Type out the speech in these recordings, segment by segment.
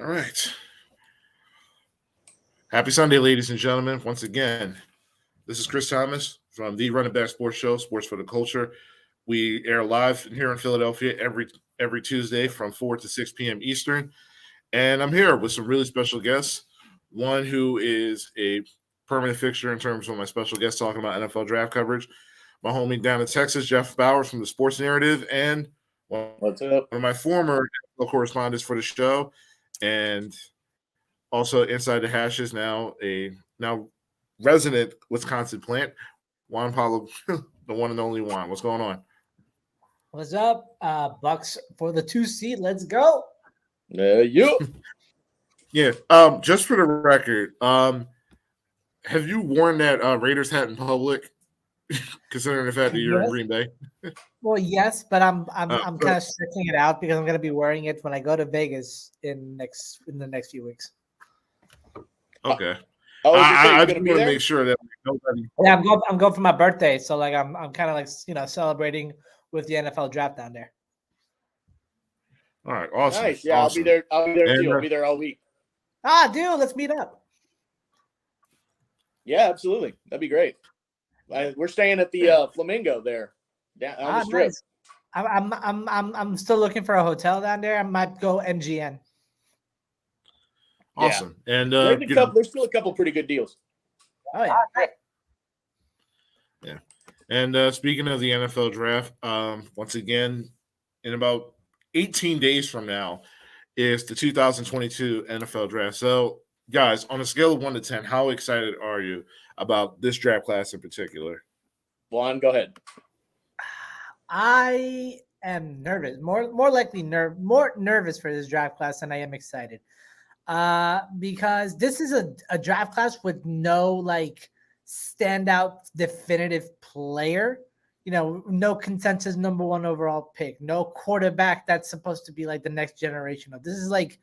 All right. Happy Sunday, ladies and gentlemen. Once again, this is Kris Thomas from the Running Back Sports Show, Sports for the Culture. We air live here in Philadelphia every Tuesday from 4 to 6 p.m. Eastern. And I'm here with some really special guests. One who is a permanent fixture in terms of my special guest talking about NFL draft coverage. My homie down in Texas, Jeff Bowers from the Sports Narrative, and What's up? one of my former correspondents for the show, and also inside the hashes now now resident Wisconsin plant, Juan Paulo, the one and only Juan. What's going on? What's up? Bucks for the 2 seed. Let's go. You. Yeah. Just for the record, have you worn that Raiders hat in public? Considering the fact that you're in Green Bay. Well, yes, but I'm kind of stretching it out because I'm going to be wearing it when I go to Vegas in the next few weeks. Okay. I just want to make sure that nobody. Yeah, I'm going for my birthday, so like I'm kind of like celebrating with the NFL draft down there. All right, awesome. Nice. Yeah, awesome. I'll be there too. I'll be there all week. Dude, let's meet up. Yeah, absolutely. That'd be great. We're staying at the Flamingo there, down on the strip. Nice. I'm still looking for a hotel down there. I might go MGM. Awesome. Yeah. And there's still a couple pretty good deals. Oh yeah. Yeah. And speaking of the NFL draft, once again, in about 18 days from now is the 2022 NFL draft. So, guys, on a scale of 1 to 10, how excited are you about this draft class in particular? Juan, go ahead. I am nervous. More nervous for this draft class than I am excited. Because this is a draft class with no like standout definitive player, no consensus number 1 overall pick, no quarterback that's supposed to be like the next generation of. This is like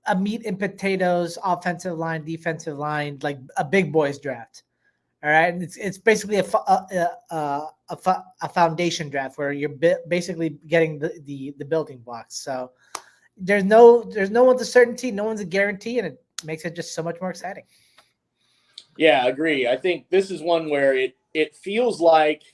a meat and potatoes offensive line, defensive line, like a big boys draft. All right, and it's basically a foundation draft where you're basically getting the building blocks. So there's no one's a certainty, no one's a guarantee, and it makes it just so much more exciting. Yeah, I agree. I think this is one where it feels like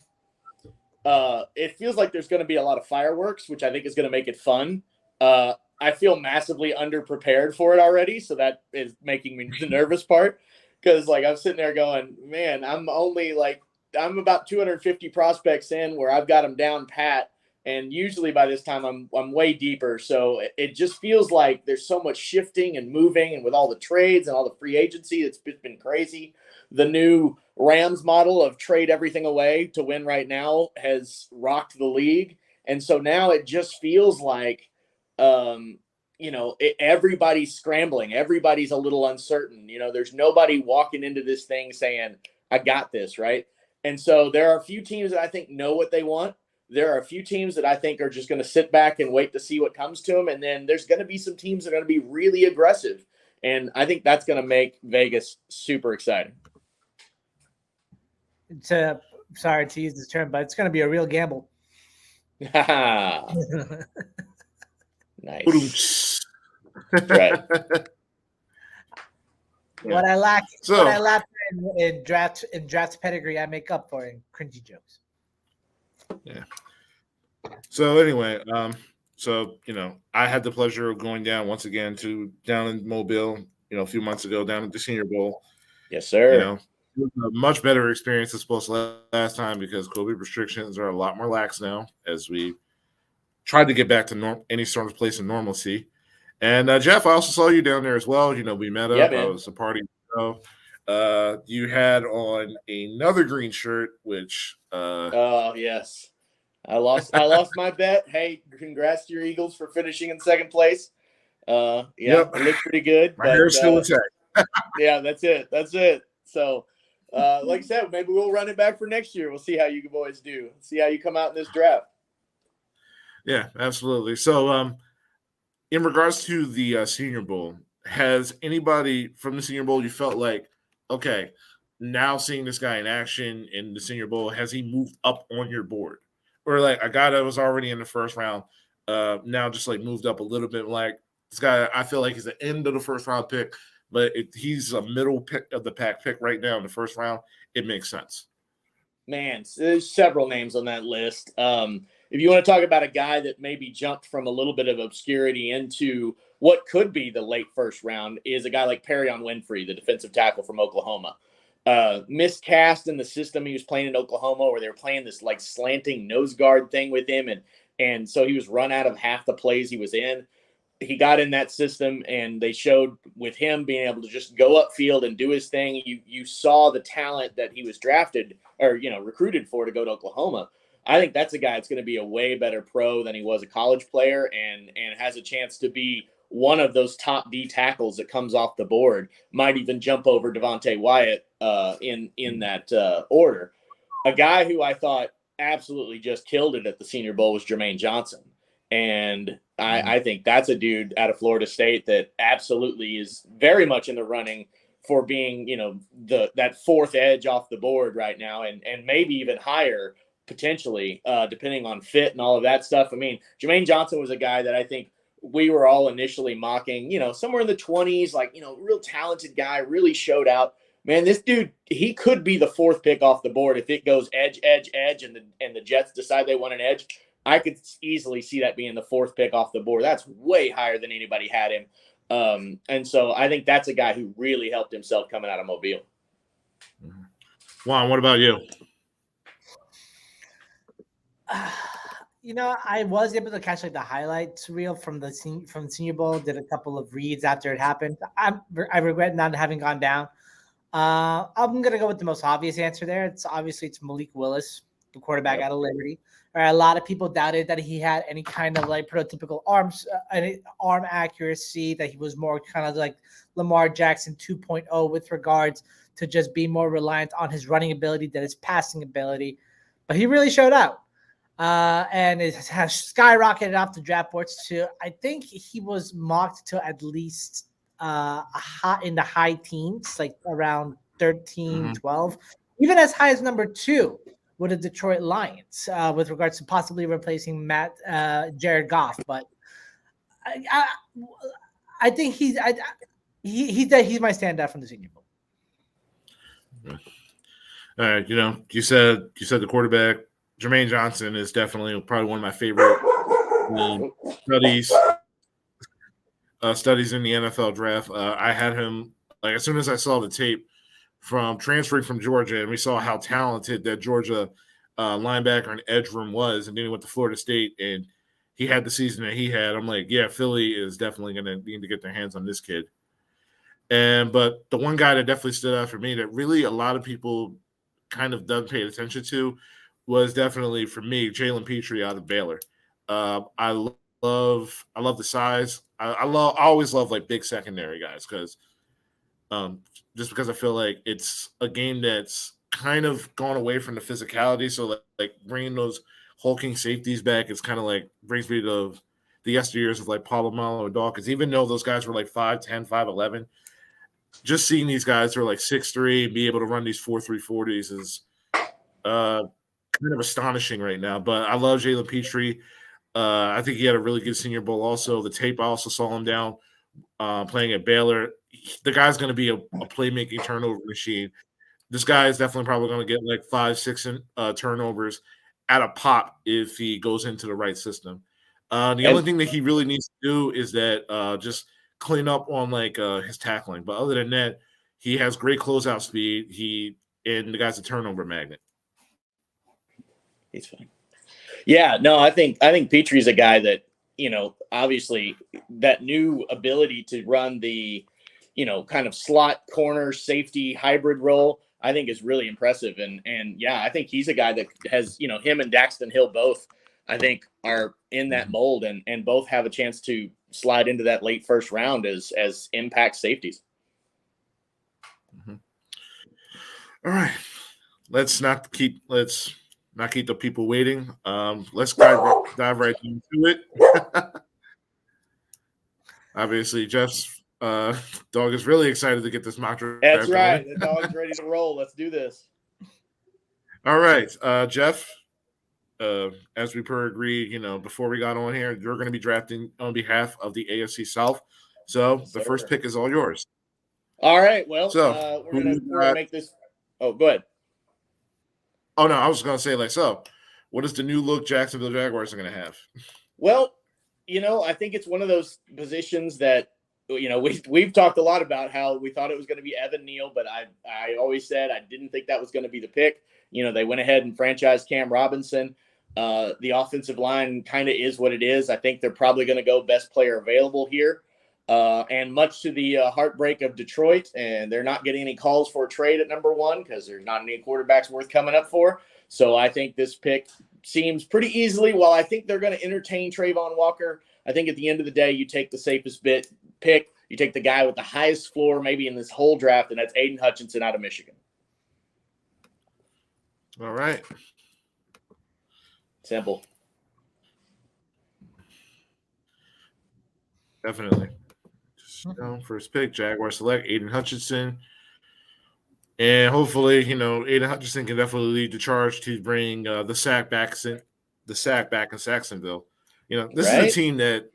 there's going to be a lot of fireworks, which I think is going to make it fun. I feel massively underprepared for it already, so that is making me the nervous part. Because like I'm sitting there going, man, I'm about 250 prospects in where I've got them down pat. And usually by this time I'm way deeper. So it just feels like there's so much shifting and moving, and with all the trades and all the free agency, it's been crazy. The new Rams model of trade everything away to win right now has rocked the league. And so now it just feels like, everybody's scrambling. Everybody's a little uncertain. There's nobody walking into this thing saying, I got this, right? And so there are a few teams that I think know what they want. There are a few teams that I think are just going to sit back and wait to see what comes to them. And then there's going to be some teams that are going to be really aggressive. And I think that's going to make Vegas super exciting. Sorry to use this term, but it's going to be a real gamble. Nice. Right. What I lack in draft pedigree, I make up for in cringy jokes. Yeah. So anyway, I had the pleasure of going down once again down in Mobile, a few months ago down at the Senior Bowl. Yes, sir. It was a much better experience than supposed to last time because COVID restrictions are a lot more lax now as we tried to get back to any sort of place of normalcy. And Jeff, I also saw you down there as well. We met up. Yeah, I was a party. You had on another green shirt, which oh yes, I lost my bet. Hey, congrats to your Eagles for finishing in second place. It looked pretty good. My hair's still intact. Yeah, that's it. So like I said, maybe we'll run it back for next year. We'll see how you boys do. See how you come out in this draft. Yeah, absolutely. So in regards to the Senior Bowl, has anybody from the Senior Bowl you felt like, okay, now seeing this guy in action in the Senior Bowl, has he moved up on your board? Or like a guy that was already in the first round, now just like moved up a little bit, like This guy, I feel like he's the end of the first round pick, but he's a middle pick of the pack pick right now in the first round. It makes sense. Man, there's several names on that list. If you want to talk about a guy that maybe jumped from a little bit of obscurity into what could be the late first round, is a guy like Perion Winfrey, the defensive tackle from Oklahoma. Miscast in the system he was playing in Oklahoma, where they were playing this like slanting nose guard thing with him, and so he was run out of half the plays he was in. He got in that system, and they showed with him being able to just go upfield and do his thing. You saw the talent that he was drafted or recruited for to go to Oklahoma. I think that's a guy that's going to be a way better pro than he was a college player, and has a chance to be one of those top D tackles that comes off the board. Might even jump over Devontae Wyatt in that order. A guy who I thought absolutely just killed it at the Senior Bowl was Jermaine Johnson. And I think that's a dude out of Florida State that absolutely is very much in the running for being, that fourth edge off the board right now, and maybe even higher potentially, depending on fit and all of that stuff. I mean, Jermaine Johnson was a guy that I think we were all initially mocking, somewhere in the 20s, like, real talented guy, really showed out. Man, this dude, he could be the fourth pick off the board if it goes edge, and the Jets decide they want an edge. I could easily see that being the fourth pick off the board. That's way higher than anybody had him. And so I think that's a guy who really helped himself coming out of Mobile. Juan, what about you? I was able to catch like the highlights reel from the Senior Bowl. Did a couple of reads after it happened. I regret not having gone down. I'm gonna go with the most obvious answer there. It's Malik Willis, the quarterback out of Liberty. A lot of people doubted that he had any kind of like prototypical arm accuracy, that he was more kind of like Lamar Jackson 2.0 with regards to just being more reliant on his running ability than his passing ability. But he really showed out. And it has skyrocketed off the draft boards to, I think he was mocked to at least in the high teens, like around 13, 12, even as high as number 2 with the Detroit Lions, with regards to possibly replacing Jared Goff. But I think he's my standout from the Senior Bowl. All right, you said the quarterback Jermaine Johnson is definitely probably one of my favorite studies in the NFL draft. I had him like as soon as I saw the tape from transferring from Georgia, and we saw how talented that Georgia linebacker and edge room was, and then he went to Florida State, and he had the season that he had. I'm like, yeah, Philly is definitely going to need to get their hands on this kid. But the one guy that definitely stood out for me that really a lot of people kind of done pay attention to was definitely, for me, Jalen Petrie out of Baylor. I love the size. I always love like big secondary guys because just because I feel like it's a game that's kind of gone away from the physicality. So like bringing those hulking safeties back, it's kind of like brings me to the yesteryears of like Polamalu and Dawkins. Even though those guys were like 5'10", 5'11", just seeing these guys who are like 6'3" and be able to run these 4.3 40s is kind of astonishing right now. But I love Jalen Petrie. I think he had a really good Senior Bowl also. The tape, I also saw him down playing at Baylor. The guy's going to be a playmaking turnover machine. This guy is definitely probably going to get like 5-6 turnovers at a pop if he goes into the right system. The only thing that he really needs to do is that just clean up on like his tackling. But other than that, he has great closeout speed. And the guy's a turnover magnet. He's fine. Yeah, no, I think Petrie's a guy that, obviously that new ability to run the, kind of slot corner safety hybrid role, I think is really impressive. And yeah, I think he's a guy that has, him and Daxton Hill both, I think, are in that mold and both have a chance to slide into that late first round as impact safeties. Mm-hmm. All right. Let's not keep the people waiting. Let's dive right into it. Obviously, Jeff's dog is really excited to get this mock draft. That's right. The dog's ready to roll. Let's do this. All right, Jeff, as we per agreed, before we got on here, you're going to be drafting on behalf of the AFC South. So Yes, the sir. first pick is all yours. All right. Well, So we're gonna make this. Oh, go ahead. Oh no, I was going to say what is the new look Jacksonville Jaguars are going to have? Well, I think it's one of those positions that we've talked a lot about how we thought it was going to be Evan Neal, but I always said I didn't think that was going to be the pick. They went ahead and franchised Cam Robinson. The offensive line kind of is what it is. I think they're probably going to go best player available here. And much to the heartbreak of Detroit, and they're not getting any calls for a trade at number 1 because there's not any quarterbacks worth coming up for. So I think this pick seems pretty easily. While I think they're going to entertain Trayvon Walker, I think at the end of the day, you take the safest pick. You take the guy with the highest floor maybe in this whole draft, and that's Aiden Hutchinson out of Michigan. All right. Simple. Definitely. First pick, Jaguars select Aiden Hutchinson. And hopefully, Aiden Hutchinson can definitely lead the charge to bring the sack back in Saxonville. This is a team that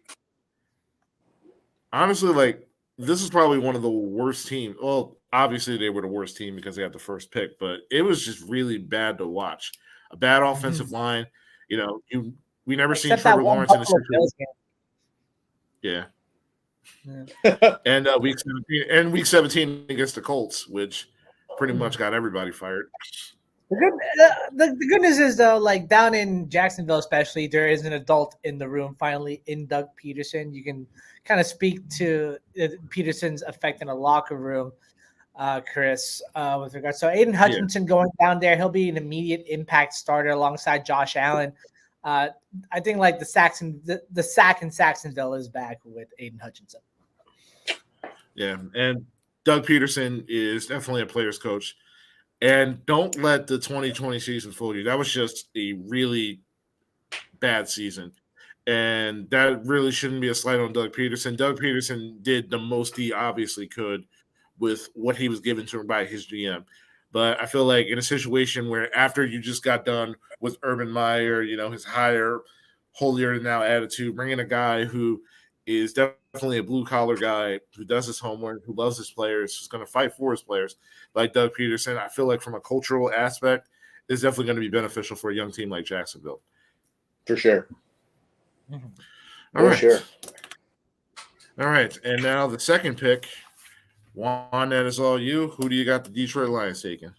honestly, this is probably one of the worst teams. Well, obviously they were the worst team because they had the first pick, but it was just really bad to watch. A bad offensive line. We never seen Trevor Lawrence in a situation. Yeah. And week 17 against the Colts, which pretty much got everybody fired. The good news is though, down in Jacksonville especially, there is an adult in the room finally in Doug Peterson. You can kind of speak to Peterson's effect in a locker room, Kris, with regards. So Aiden Hutchinson going down there, he'll be an immediate impact starter alongside Josh Allen. I think the sack in Saxonville is back with Aiden Hutchinson. Yeah, and Doug Peterson is definitely a player's coach. And don't let the 2020 season fool you. That was just a really bad season. And that really shouldn't be a slight on Doug Peterson. Doug Peterson did the most he obviously could with what he was given to him by his GM. But I feel like in a situation where after you just got done with Urban Meyer, his higher, holier-than-thou attitude, bringing a guy who is definitely a blue-collar guy, who does his homework, who loves his players, who's going to fight for his players, like Doug Peterson, I feel like from a cultural aspect, is definitely going to be beneficial for a young team like Jacksonville. For sure. All right. Sure. All right. And now the second pick, Juan, that is all you. Who do you got the Detroit Lions taking?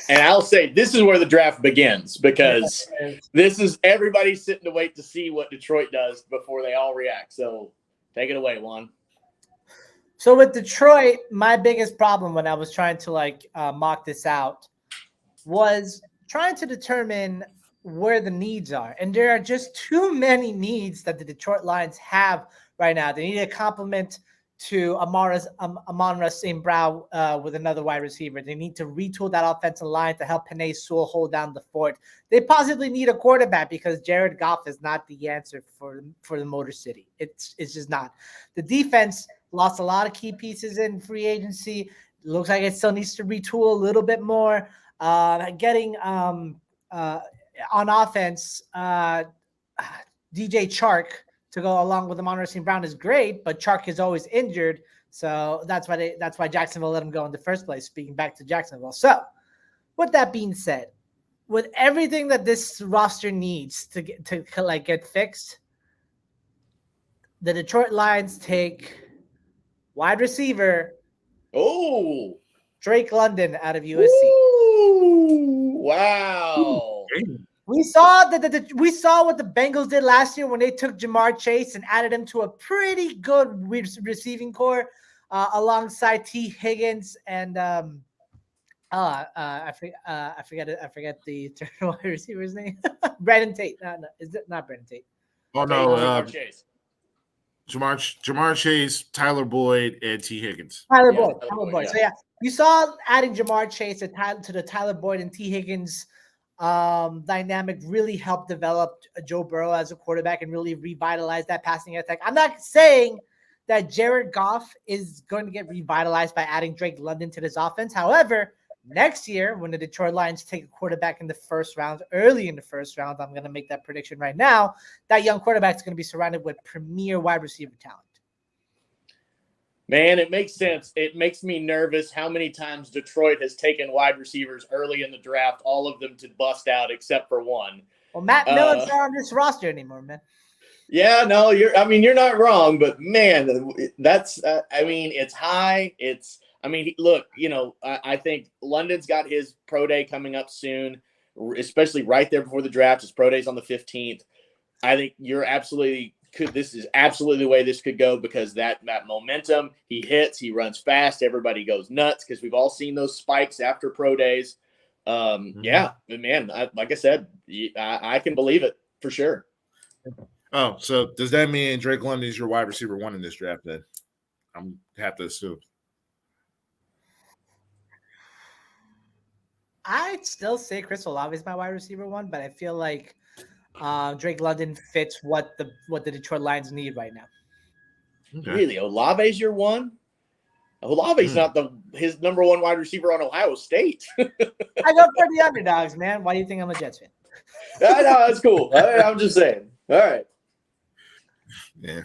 And I'll say this is where the draft begins because this is everybody sitting to wait to see what Detroit does before they all react. So take it away, Juan. So with Detroit, my biggest problem when I was trying to mock this out was trying to determine where the needs are. And there are just too many needs that the Detroit Lions have right now. They need a complement to Amon-Ra St. Brown with another wide receiver. They need to retool that offensive line to help Penei Sewell hold down the fort. They possibly need a quarterback because Jared Goff is not the answer for the Motor City. It's just not. The defense lost a lot of key pieces in free agency. Looks like it still needs to retool a little bit more. Getting on offense, DJ Chark to go along with Amon-Ra St. Brown is great, but Chark is always injured, so that's why Jacksonville let him go in the first place. Speaking back to Jacksonville, so with that being said, with everything that this roster needs to get fixed, the Detroit Lions take wide receiver Drake London out of USC. Ooh, wow. We saw we saw what the Bengals did last year when they took Jamar Chase and added him to a pretty good receiving core alongside T. Higgins and I forget the third wide receiver's name. Brandon Tate. No, is it not Brandon Tate? Oh no, Jamar Chase. Jamar Chase, Tyler Boyd, and T. Higgins. Tyler Boyd. Yeah. So yeah, you saw adding Jamar Chase to the Tyler Boyd and T. Higgins dynamic really helped develop Joe Burrow as a quarterback and really revitalize that passing attack. I'm not saying that Jared Goff is going to get revitalized by adding Drake London to this offense. However, Next year, when the Detroit Lions take a quarterback in the first round, early in the first round, I'm going to make that prediction right now, that young quarterback is going to be surrounded with premier wide receiver talent. Man, it makes sense. It makes me nervous how many times Detroit has taken wide receivers early in the draft, all of them to bust out except for one. Well, Matt Miller's not on this roster anymore, man. Yeah, no, you're not wrong, but man, that's, it's high. Look, I think London's got his pro day coming up soon, especially right there before the draft. His pro day's on the 15th. I think this is absolutely the way this could go, because that momentum, he hits, he runs fast, everybody goes nuts, because we've all seen those spikes after pro days. Yeah, man, like I said, I can believe it for sure. Oh, so does that mean Drake London is your wide receiver 1 in this draft then? I'm have to assume. I'd still say Chris Olave is my wide receiver 1, but I feel like Drake London fits what the Detroit Lions need right now. Okay. Really, Olave's your one? Olave's not his number 1 wide receiver on Ohio State. I go for the underdogs, man. Why do you think I'm a Jets fan? I know, that's cool. I'm just saying. All right. Yeah.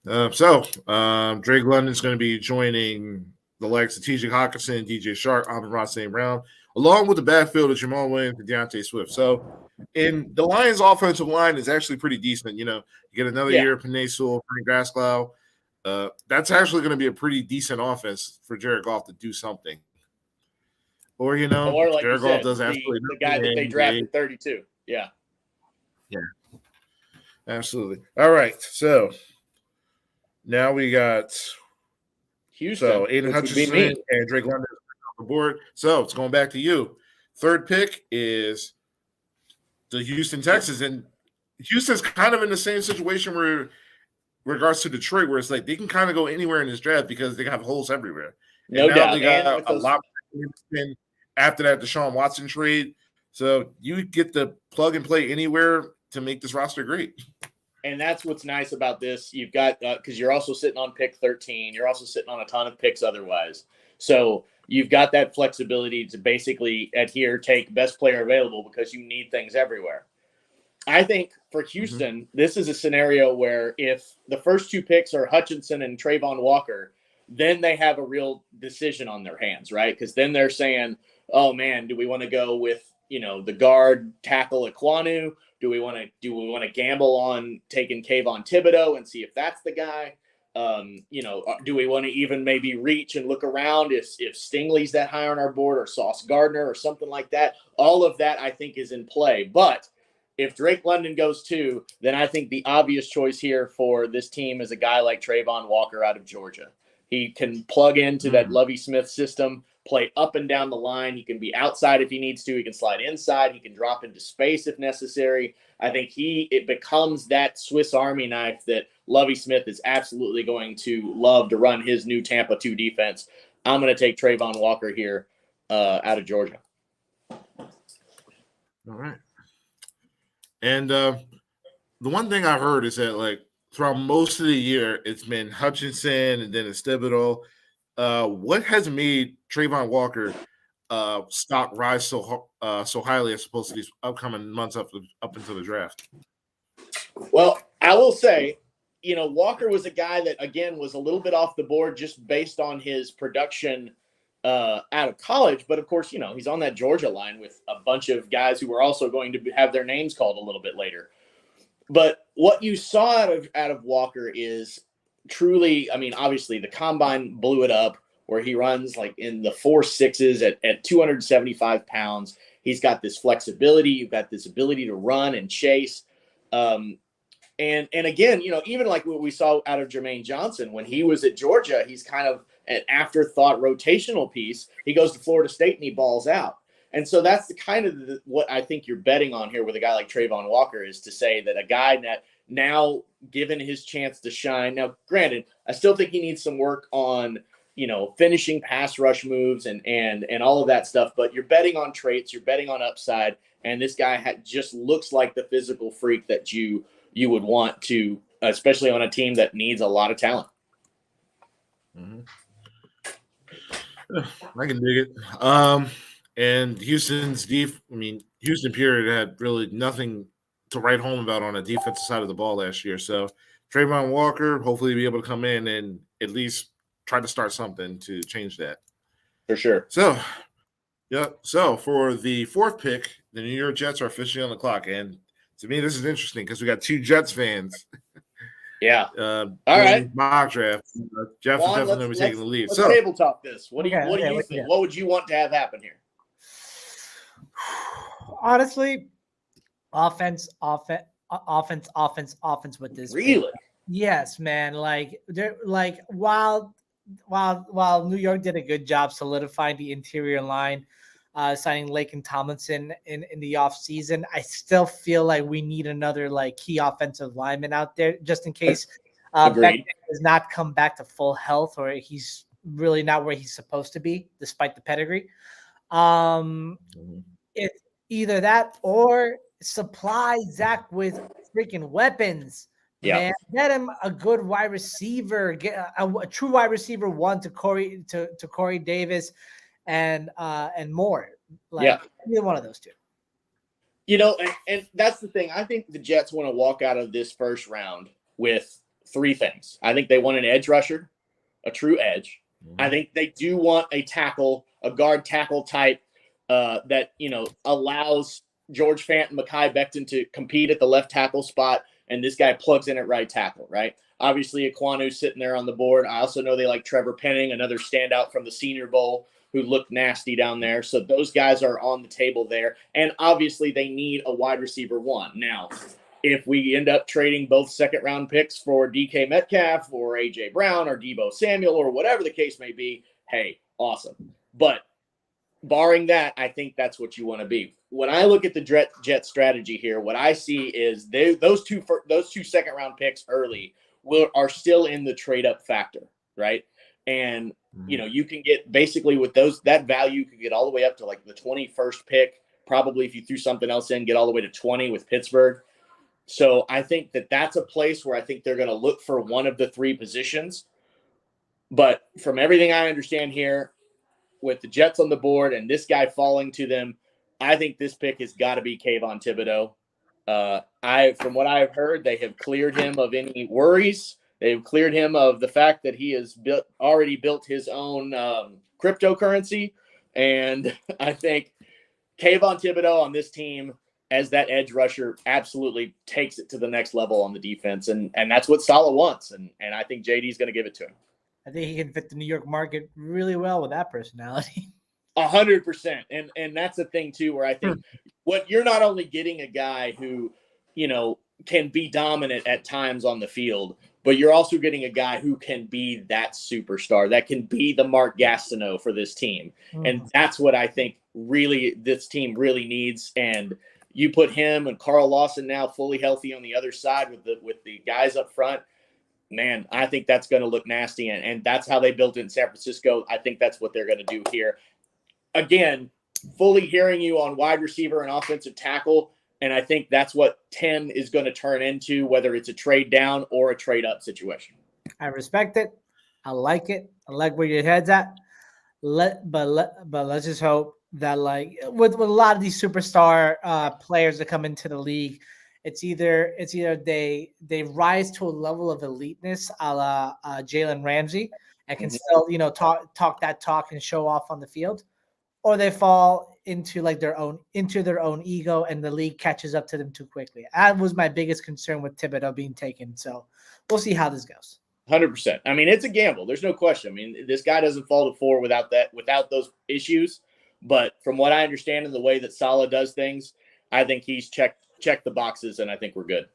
Drake London's going to be joining the likes of TJ Hawkinson, DJ Shark, Amon-Ra St. Brown, along with the backfield of Jamal Williams and DeAndre Swift. So, in the Lions' offensive line is actually pretty decent. You get another year of Penei Sewell, Frank Gaskell. That's actually going to be a pretty decent offense for Jared Goff to do something. Or, like Jared Goff does absolutely the guy that they drafted 32. Yeah. Yeah. Absolutely. All right. So now we got Houston. So Aiden Hutchinson and Drake London on the board. So it's going back to you. Third pick is the Houston Texans. And Houston's kind of in the same situation where regards to Detroit, where it's like they can kind of go anywhere in this draft because they have holes everywhere. No doubt. They got a lot after that Deshaun Watson trade. So you get to plug and play anywhere to make this roster great. And that's what's nice about this. You've got, because you're also sitting on pick 13. You're also sitting on a ton of picks otherwise. So you've got that flexibility to basically take best player available, because you need things everywhere. I think for Houston, this is a scenario where if the first 2 picks are Hutchinson and Trayvon Walker, then they have a real decision on their hands, right? Because then they're saying, oh man, do we want to go with, the guard tackle Ekwonu? Do we want to gamble on taking Kayvon Thibodeau and see if that's the guy? Do we want to even maybe reach and look around if Stingley's that high on our board, or Sauce Gardner or something like that? All of that I think is in play. But if Drake London goes 2, then I think the obvious choice here for this team is a guy like Trayvon Walker out of Georgia. He can plug into that Lovie Smith system, play up and down the line. He can be outside if he needs to. He can slide inside. He can drop into space if necessary. I think it becomes that Swiss Army knife that Lovie Smith is absolutely going to love to run his new Tampa 2 defense. I'm going to take Trayvon Walker here out of Georgia. All right. And the one thing I heard is that, throughout most of the year, it's been Hutchinson and then it's Thibodeau. What has made Trayvon Walker stock rise so highly as opposed to these upcoming months up until the draft? Well, I will say, Walker was a guy that, again, was a little bit off the board just based on his production out of college. But, of course, he's on that Georgia line with a bunch of guys who are also going to have their names called a little bit later. But what you saw out of Walker is truly, obviously the combine blew it up, where he runs in the 4.6s at 275 pounds. He's got this flexibility. You've got this ability to run and chase. And again, even like what we saw out of Jermaine Johnson when he was at Georgia, he's kind of an afterthought rotational piece. He goes to Florida State and he balls out. And so that's the kind of what I think you're betting on here with a guy like Trayvon Walker, is to say that a guy that now given his chance to shine. Now, granted, I still think he needs some work on, finishing pass rush moves and all of that stuff, but you're betting on traits, you're betting on upside. And this guy just looks like the physical freak that you would want to, especially on a team that needs a lot of talent. Mm-hmm. I can dig it. And Houston's Houston period had really nothing to write home about on the defensive side of the ball last year. So Trayvon Walker, hopefully be able to come in and at least try to start something to change that. For sure. So, yeah. So for the fourth pick, the New York Jets are officially on the clock. And to me, this is interesting because we got two Jets fans. Yeah. All right. Mock draft. Jeff Juan, is definitely going to be taking the lead. Let's So tabletop this. What do you think? What would you want to have happen here? Honestly, offense with this. Really? Pick. Yes, man. Like they're like while New York did a good job solidifying the interior line, signing Lake and Tomlinson in the offseason, I still feel like we need another like key offensive lineman out there just in case Beck does not come back to full health or he's really not where he's supposed to be despite the pedigree. It's either that or supply Zach with freaking weapons. Yeah, man, get him a good wide receiver, get a true wide receiver one to Corey Davis, and more. Like either one of those two. You know, and that's the thing. I think the Jets want to walk out of this first round with three things. I think they want an edge rusher, a true edge. Mm-hmm. I think they do want a tackle, a guard tackle type that, you know, allows George Fant and Mekhi Becton to compete at the left tackle spot, and this guy plugs in at right tackle, right? Obviously, Aquanu's sitting there on the board. I also know they like Trevor Penning, another standout from the Senior Bowl who looked nasty down there. So those guys are on the table there. And obviously, they need a wide receiver one. Now, if we end up trading both second-round picks for DK Metcalf or A.J. Brown or Deebo Samuel or whatever the case may be, hey, awesome. But barring that, I think that's what you want to be. When I look at the Jet strategy here, what I see is those two second-round picks early are still in the trade-up factor, right? And, you know, you can get basically with that value, you could get all the way up to like the 21st pick. Probably if you threw something else in, get all the way to 20 with Pittsburgh. So I think that's a place where I think they're going to look for one of the three positions. But from everything I understand here, with the Jets on the board and this guy falling to them, I think this pick has got to be Kayvon Thibodeau. From what I've heard, they have cleared him of any worries. They've cleared him of the fact that he has already built his own cryptocurrency. And I think Kayvon Thibodeau on this team as that edge rusher absolutely takes it to the next level on the defense. And that's what Saleh wants. And I think JD's going to give it to him. I think he can fit the New York market really well with that personality. 100%. And that's the thing too, where I think what you're not only getting a guy who, you know, can be dominant at times on the field, but you're also getting a guy who can be that superstar, that can be the Mark Gastineau for this team. And that's what I think really this team really needs. And you put him and Carl Lawson now fully healthy on the other side with the guys up front. Man, I think that's going to look nasty, and that's how they built it in San Francisco. I think that's what they're going to do here. Again, fully hearing you on wide receiver and offensive tackle, and I think that's what 10 is going to turn into, whether it's a trade down or a trade up situation. I respect it. I like it. I like where your head's at. But let's just hope that, like, with a lot of these superstar players that come into the league, it's either they rise to a level of eliteness a la Jalen Ramsey and can still, you know, talk that talk and show off on the field, or they fall into their own ego and the league catches up to them too quickly. That was my biggest concern with Thibodeau being taken. So we'll see how this goes. 100%. I mean, it's a gamble. There's no question. I mean, this guy doesn't fall to 4 without those issues. But from what I understand and the way that Saleh does things, I think he's checked the boxes, and I think we're good.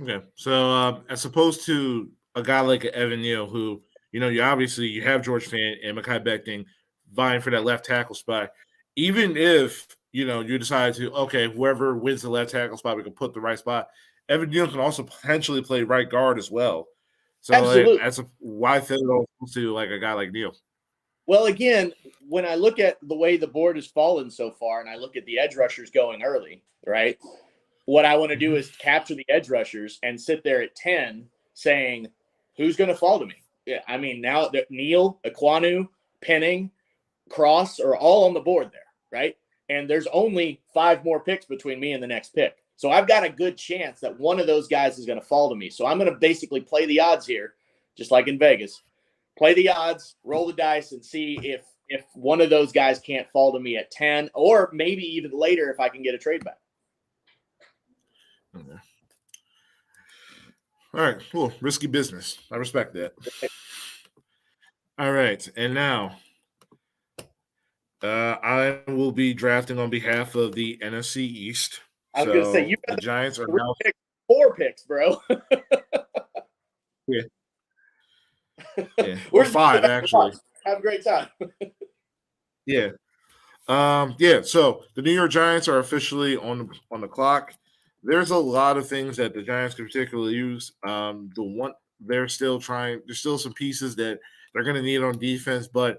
Okay, so as opposed to a guy like Evan Neal, who, you know, you have George Fant and Mekhi Becton vying for that left tackle spot. Even if, you know, you decide to, okay, whoever wins the left tackle spot, we can put the right spot. Evan Neal can also potentially play right guard as well. So why Thibodeau to like a guy like Neal? Well, again, when I look at the way the board has fallen so far and I look at the edge rushers going early, right, what I want to do is capture the edge rushers and sit there at 10 saying, who's going to fall to me? yeah, I mean, now that Neal, Aquanu, Penning, Cross are all on the board there, right? And there's only 5 more picks between me and the next pick. So I've got a good chance that one of those guys is going to fall to me. So I'm going to basically play the odds here, just like in Vegas. Play the odds, roll the dice, and see if one of those guys can't fall to me at 10, or maybe even later if I can get a trade back. Okay. All right, cool. Risky business. I respect that. All right, and now I will be drafting on behalf of the NFC East. I was going to say, you the got Giants are now 4 picks, bro. yeah. Or 5 actually. Have a great time. Yeah. Yeah, so the New York Giants are officially on the clock. There's a lot of things that the Giants can particularly use. There's still some pieces that they're going to need on defense, but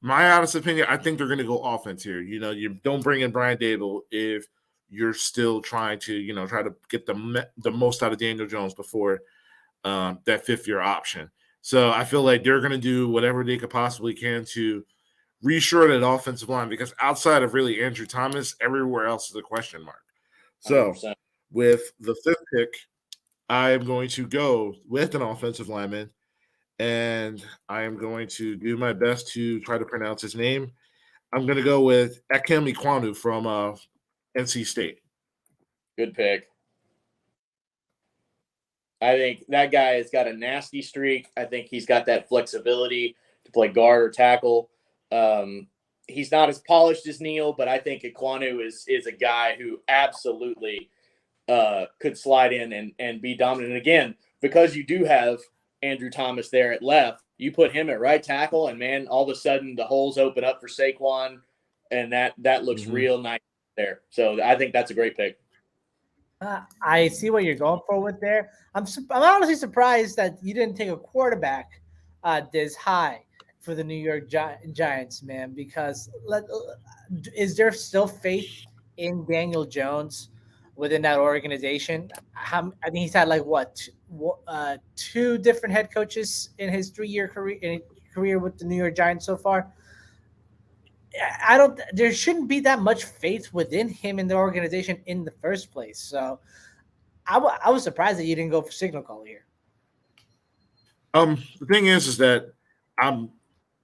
my honest opinion, I think they're going to go offense here. You know, you don't bring in Brian Dable if you're still trying to, try to get the most out of Daniel Jones before that 5th-year option. So I feel like they're going to do whatever they could possibly can to reassure that offensive line, because outside of really Andrew Thomas, everywhere else is a question mark. So 100%. with the 5th pick, I am going to go with an offensive lineman, and I am going to do my best to try to pronounce his name. I'm going to go with Ekem Ekwonu from NC State. Good pick. I think that guy has got a nasty streak. I think he's got that flexibility to play guard or tackle. He's not as polished as Neal, but I think Ekwonu is a guy who absolutely could slide in and be dominant. And again, because you do have Andrew Thomas there at left, you put him at right tackle, and man, all of a sudden the holes open up for Saquon, and that looks real nice there. So I think that's a great pick. I see what you're going for with there. I'm honestly surprised that you didn't take a quarterback this high for the New York Giants, man, because is there still faith in Daniel Jones within that organization? I mean, he's had 2 different head coaches in his 3-year career with the New York Giants so far. There shouldn't be that much faith within him in the organization in the first place. So I was surprised that you didn't go for signal call here. The thing is that I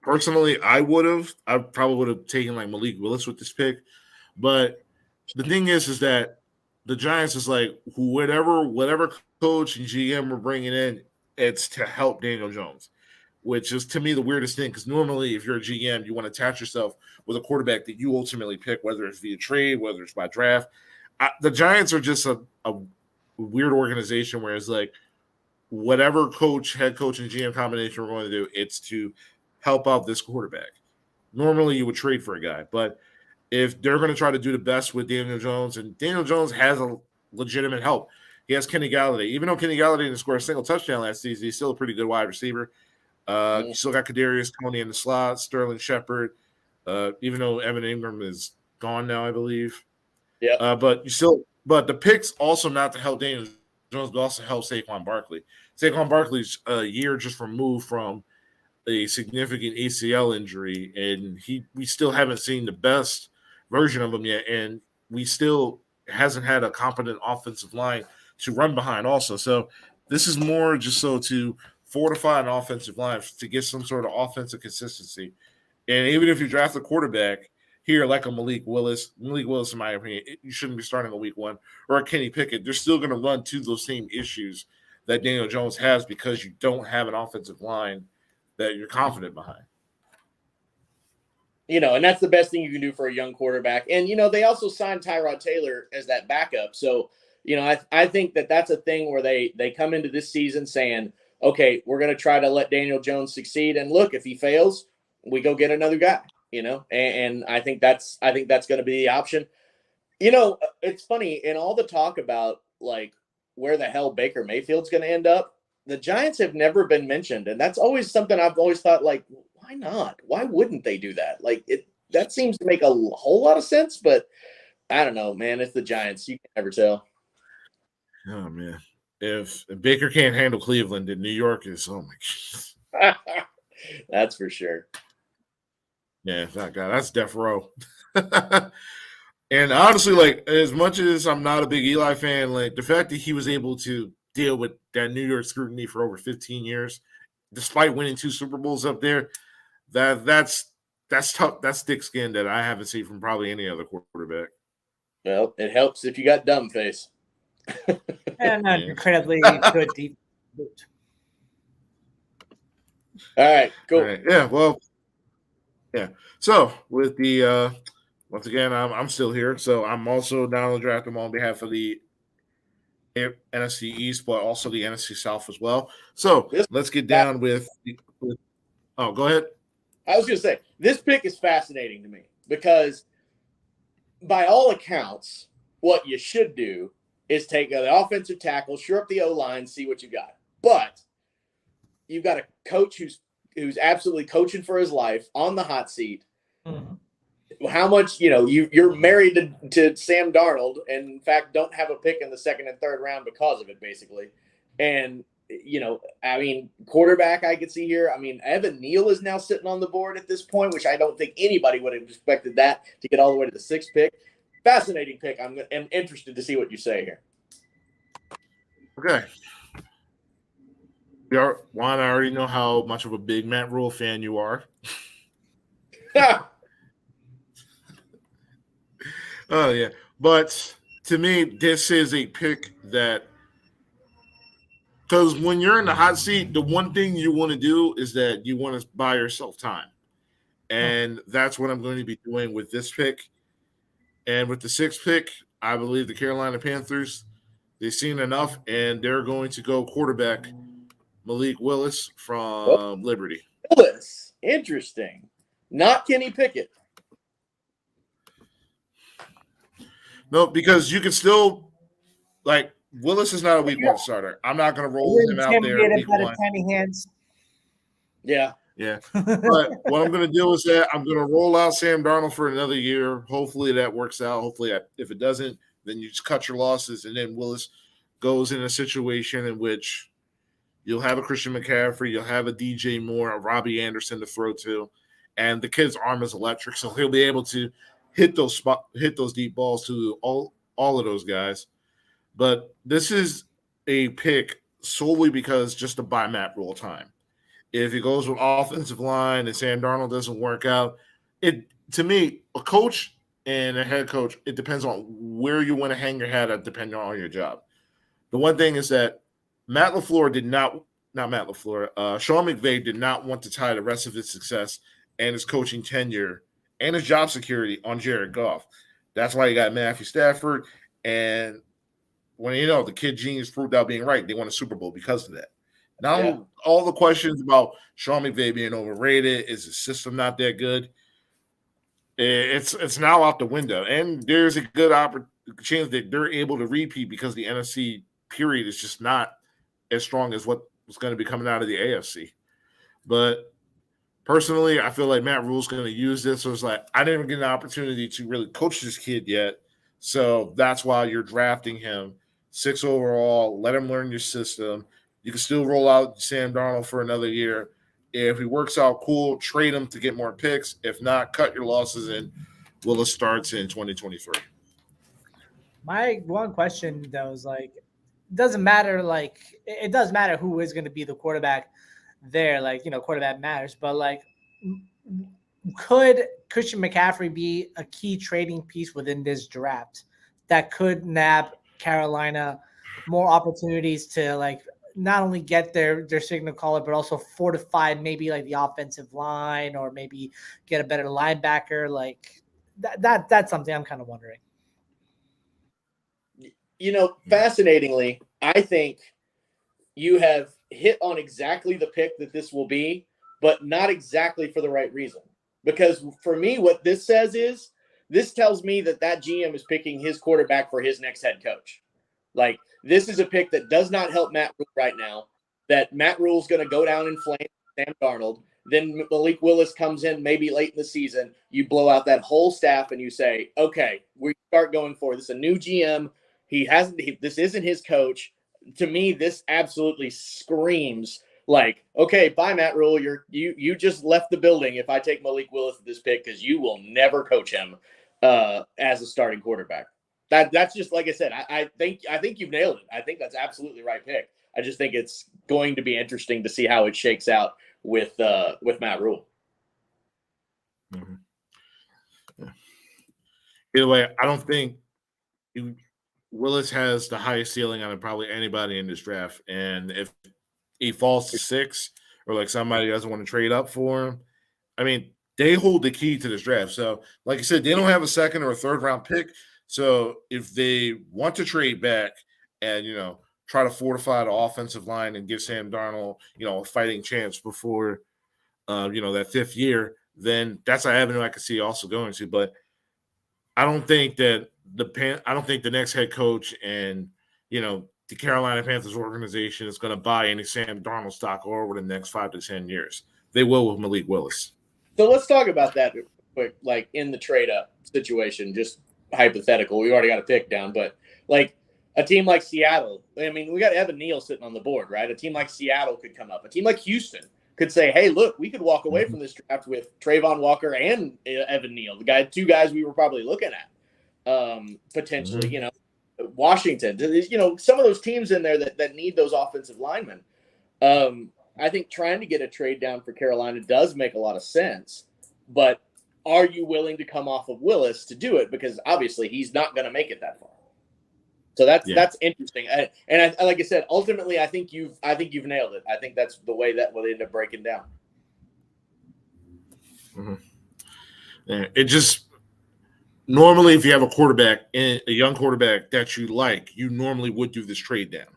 probably would have taken like Malik Willis with this pick, but the thing is that the Giants is like whatever coach and GM we're bringing in, it's to help Daniel Jones, which is to me the weirdest thing, because normally if you're a GM, you want to attach yourself with a quarterback that you ultimately pick, whether it's via trade, whether it's by draft. The Giants are just a weird organization where it's like whatever head coach, and GM combination we're going to do, it's to help out this quarterback. Normally you would trade for a guy, but if they're going to try to do the best with Daniel Jones, and Daniel Jones has a legitimate help. He has Kenny Galladay. Even though Kenny Galladay didn't score a single touchdown last season, he's still a pretty good wide receiver. You still got Kadarius Toney in the slot, Sterling Shepard, even though Evan Ingram is gone now, I believe. Yeah. But the picks also not to help Daniel Jones, but also help Saquon Barkley. Saquon Barkley's a year just removed from a significant ACL injury, and we still haven't seen the best version of him yet, and we still hasn't had a competent offensive line to run behind also. So this is more just so to fortify an offensive line to get some sort of offensive consistency. And even if you draft a quarterback here like a Malik Willis, in my opinion, you shouldn't be starting a week 1, or a Kenny Pickett. They're still going to run to those same issues that Daniel Jones has, because you don't have an offensive line that you're confident behind. And that's the best thing you can do for a young quarterback. And, they also signed Tyrod Taylor as that backup. So, I think that that's a thing where they come into this season saying, okay, we're going to try to let Daniel Jones succeed. And look, if he fails, we go get another guy, and I think that's going to be the option. It's funny, in all the talk about like where the hell Baker Mayfield's going to end up, the Giants have never been mentioned. And that's always something I've always thought, like, why not? Why wouldn't they do that? Like, that seems to make a whole lot of sense, but I don't know, man. It's the Giants. You can never tell. Oh, man. If Baker can't handle Cleveland, then New York is, oh, my God. That's for sure. Yeah, that guy, that's death row. And honestly, like as much as I'm not a big Eli fan, like the fact that he was able to deal with that New York scrutiny for over 15 years, despite winning 2 Super Bowls up there, that's tough. That's thick skin that I haven't seen from probably any other quarterback. Well, it helps if you got dumb face. And an incredibly good deep boot. All right, cool. All right. Yeah, well, yeah. So with the once again, I'm still here. So I'm also down the draft them on behalf of the NFC East, but also the NFC South as well. So let's get down with oh, go ahead. I was going to say, this pick is fascinating to me because by all accounts, what you should do is take the offensive tackle, shore up the O-line, see what you got. But you've got a coach who's absolutely coaching for his life on the hot seat. Mm-hmm. How much, you're married to Sam Darnold, and in fact, don't have a pick in the second and third round because of it, basically. And, quarterback I could see here. I mean, Evan Neal is now sitting on the board at this point, which I don't think anybody would have expected that to get all the way to the 6th pick. Fascinating pick. I'm interested to see what you say here. Okay. Juan, I already know how much of a big Matt Rule fan you are. Oh, yeah. But to me, this is a pick that – because when you're in the hot seat, the one thing you want to do is that you want to buy yourself time. And that's what I'm going to be doing with this pick. And with the 6th pick, I believe the Carolina Panthers, they've seen enough, and they're going to go quarterback Malik Willis from Liberty. Willis. Interesting. Not Kenny Pickett. No, because you can still – like – Willis is not a week 1 starter. I'm not going to roll him out there week 1. Tiny hands. Yeah. Yeah. But what I'm going to do is that I'm going to roll out Sam Darnold for another year. Hopefully that works out. Hopefully if it doesn't, then you just cut your losses, and then Willis goes in a situation in which you'll have a Christian McCaffrey, you'll have a DJ Moore, a Robbie Anderson to throw to, and the kid's arm is electric, so he'll be able to hit those deep balls to all of those guys. But this is a pick solely because just to buy Matt Rule time. If it goes with offensive line and Sam Darnold doesn't work out, to me, a coach and a head coach, it depends on where you want to hang your hat at depending on your job. The one thing is that Sean McVay did not want to tie the rest of his success and his coaching tenure and his job security on Jared Goff. That's why you got Matthew Stafford, and when the kid genius proved out being right, they won a Super Bowl because of that. Now, all the questions about Sean McVay being overrated, is the system not that good? It's now out the window, and there's a good chance that they're able to repeat because the NFC period is just not as strong as what was going to be coming out of the AFC. But personally, I feel like Matt Rule's going to use this. So it's like I didn't get an opportunity to really coach this kid yet, so that's why you're drafting him 6 overall. Let him learn your system. You can still roll out Sam Darnold for another year. If he works out, cool, trade him to get more picks. If not, cut your losses and Willis starts in 2023. My one question, though, is it doesn't matter. It does matter who is going to be the quarterback there. Quarterback matters. But, could Christian McCaffrey be a key trading piece within this draft that could nab Carolina more opportunities to, not only get their signal caller, but also fortify maybe the offensive line or maybe get a better linebacker? That's something I'm kind of wondering. Fascinatingly, I think you have hit on exactly the pick that this will be, but not exactly for the right reason. Because for me, what this says is this tells me that GM is picking his quarterback for his next head coach. This is a pick that does not help Matt Rule right now, that Matt Rule's going to go down in flames with Sam Darnold. Then Malik Willis comes in maybe late in the season. You blow out that whole staff and you say, okay, we start going for this. A new GM. This isn't his coach. To me, this absolutely screams Like, okay, bye, Matt Rule. You just left the building if I take Malik Willis at this pick, because you will never coach him as a starting quarterback. That's just, like I said, I think you've nailed it. I think that's absolutely the right pick. I just think it's going to be interesting to see how it shakes out with Matt Rule. Mm-hmm. Yeah. Either way, I don't think Willis has the highest ceiling out of probably anybody in this draft. And if he falls to 6, or like somebody doesn't want to trade up for him, I mean, they hold the key to this draft. So, like I said, they don't have a second or a third round pick. So if they want to trade back and, try to fortify the offensive line and give Sam Darnold, a fighting chance before, that 5th year, then that's an avenue I could see also going to. But I don't think that the next head coach and, the Carolina Panthers organization is going to buy any Sam Darnold stock over the next 5 to 10 years. They will with Malik Willis. So let's talk about that quick, like in the trade-up situation, just hypothetical. We already got a pick down, but like a team like Seattle, I mean, we got Evan Neal sitting on the board, right? A team like Seattle could come up. A team like Houston could say, hey, look, we could walk away from this draft with Trayvon Walker and Evan Neal, two guys we were probably looking at potentially, Washington, some of those teams in there that need those offensive linemen. I think trying to get a trade down for Carolina does make a lot of sense, but are you willing to come off of Willis to do it? Because obviously he's not going to make it that far. So that's interesting. And like I said, ultimately, I think you've nailed it. I think that's the way that will end up breaking down. Mm-hmm. Yeah, it just normally, if you have a young quarterback that you like, you normally would do this trade down.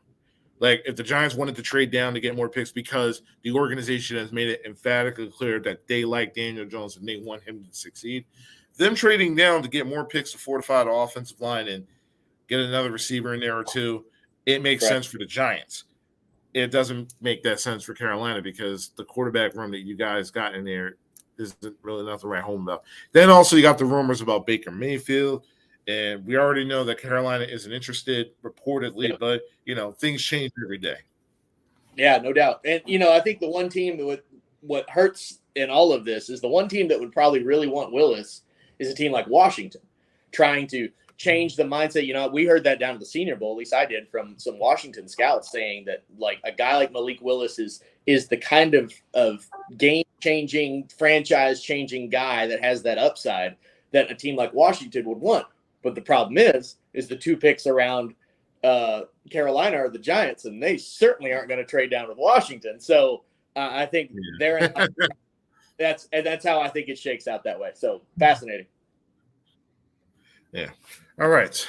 Like if the Giants wanted to trade down to get more picks because the organization has made it emphatically clear that they like Daniel Jones and they want him to succeed, them trading down to get more picks to fortify the offensive line and get another receiver in there or two, it makes sense for the Giants. It doesn't make that sense for Carolina because the quarterback room that you guys got in there isn't really nothing to write home about. Then also you got the rumors about Baker Mayfield, and we already know that Carolina isn't interested reportedly, but things change every day. Yeah, no doubt. And I think the one team that what hurts in all of this is the one team that would probably really want Willis is a team like Washington, trying to change the mindset. We heard that down at the Senior Bowl, at least I did, from some Washington scouts saying that like a guy like Malik Willis is the kind of game-changing, franchise-changing guy that has that upside that a team like Washington would want. But the problem is the 2 picks around Carolina are the Giants, and they certainly aren't going to trade down with Washington. So I think that's how I think it shakes out that way. So fascinating. Yeah. All right.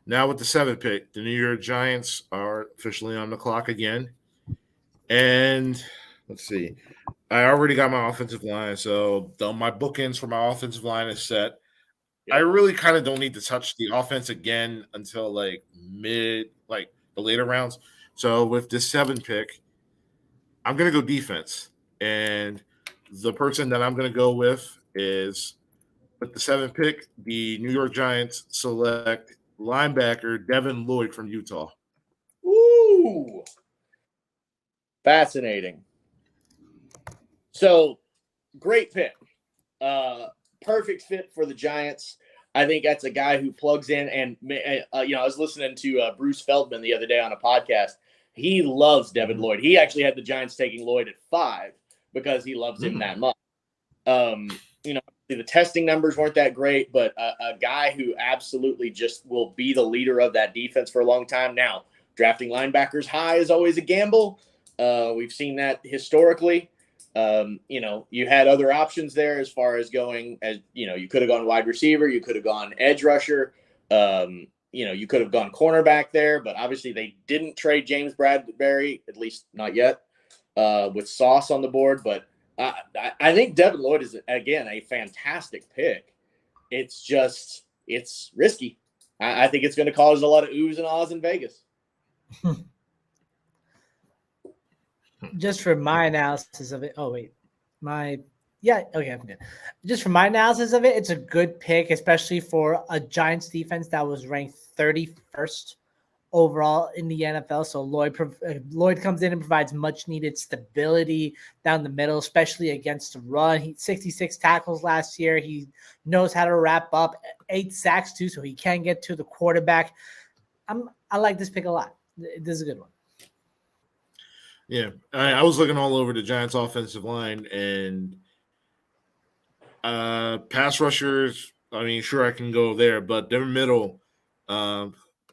Now with the 7th pick, the New York Giants are officially on the clock again. And let's see. I already got my offensive line, so my bookends for my offensive line is set. I really kind of don't need to touch the offense again until like the later rounds. So with this 7th pick, I'm going to go defense. And the person that I'm going to go with is, with the 7th pick, the New York Giants select linebacker Devin Lloyd from Utah. Ooh. Fascinating. So, great pick. Perfect fit for the Giants. I think that's a guy who plugs in. And, I was listening to Bruce Feldman the other day on a podcast. He loves Devin Lloyd. He actually had the Giants taking Lloyd at 5 because he loves him that much. The testing numbers weren't that great, but a guy who absolutely just will be the leader of that defense for a long time. Now, drafting linebackers high is always a gamble. We've seen that historically. You had other options there as far as going as, you could have gone wide receiver, you could have gone edge rusher, you could have gone cornerback there, but obviously they didn't trade James Bradbury, at least not yet, with Sauce on the board. But I think Devin Lloyd is, again, a fantastic pick. It's risky. I think it's going to cause a lot of oohs and ahs in Vegas. Just for my analysis of it. Oh, wait. I'm good. Just for my analysis of it, it's a good pick, especially for a Giants defense that was ranked 31st overall in the NFL. So Lloyd comes in and provides much needed stability down the middle, especially against the run. He 66 tackles last year. He knows how to wrap up, 8 sacks too, so he can get to the quarterback. I like this pick a lot. This is a good one. Yeah, I was looking all over the Giants' offensive line, and pass rushers. I mean, sure, I can go there, but their middle,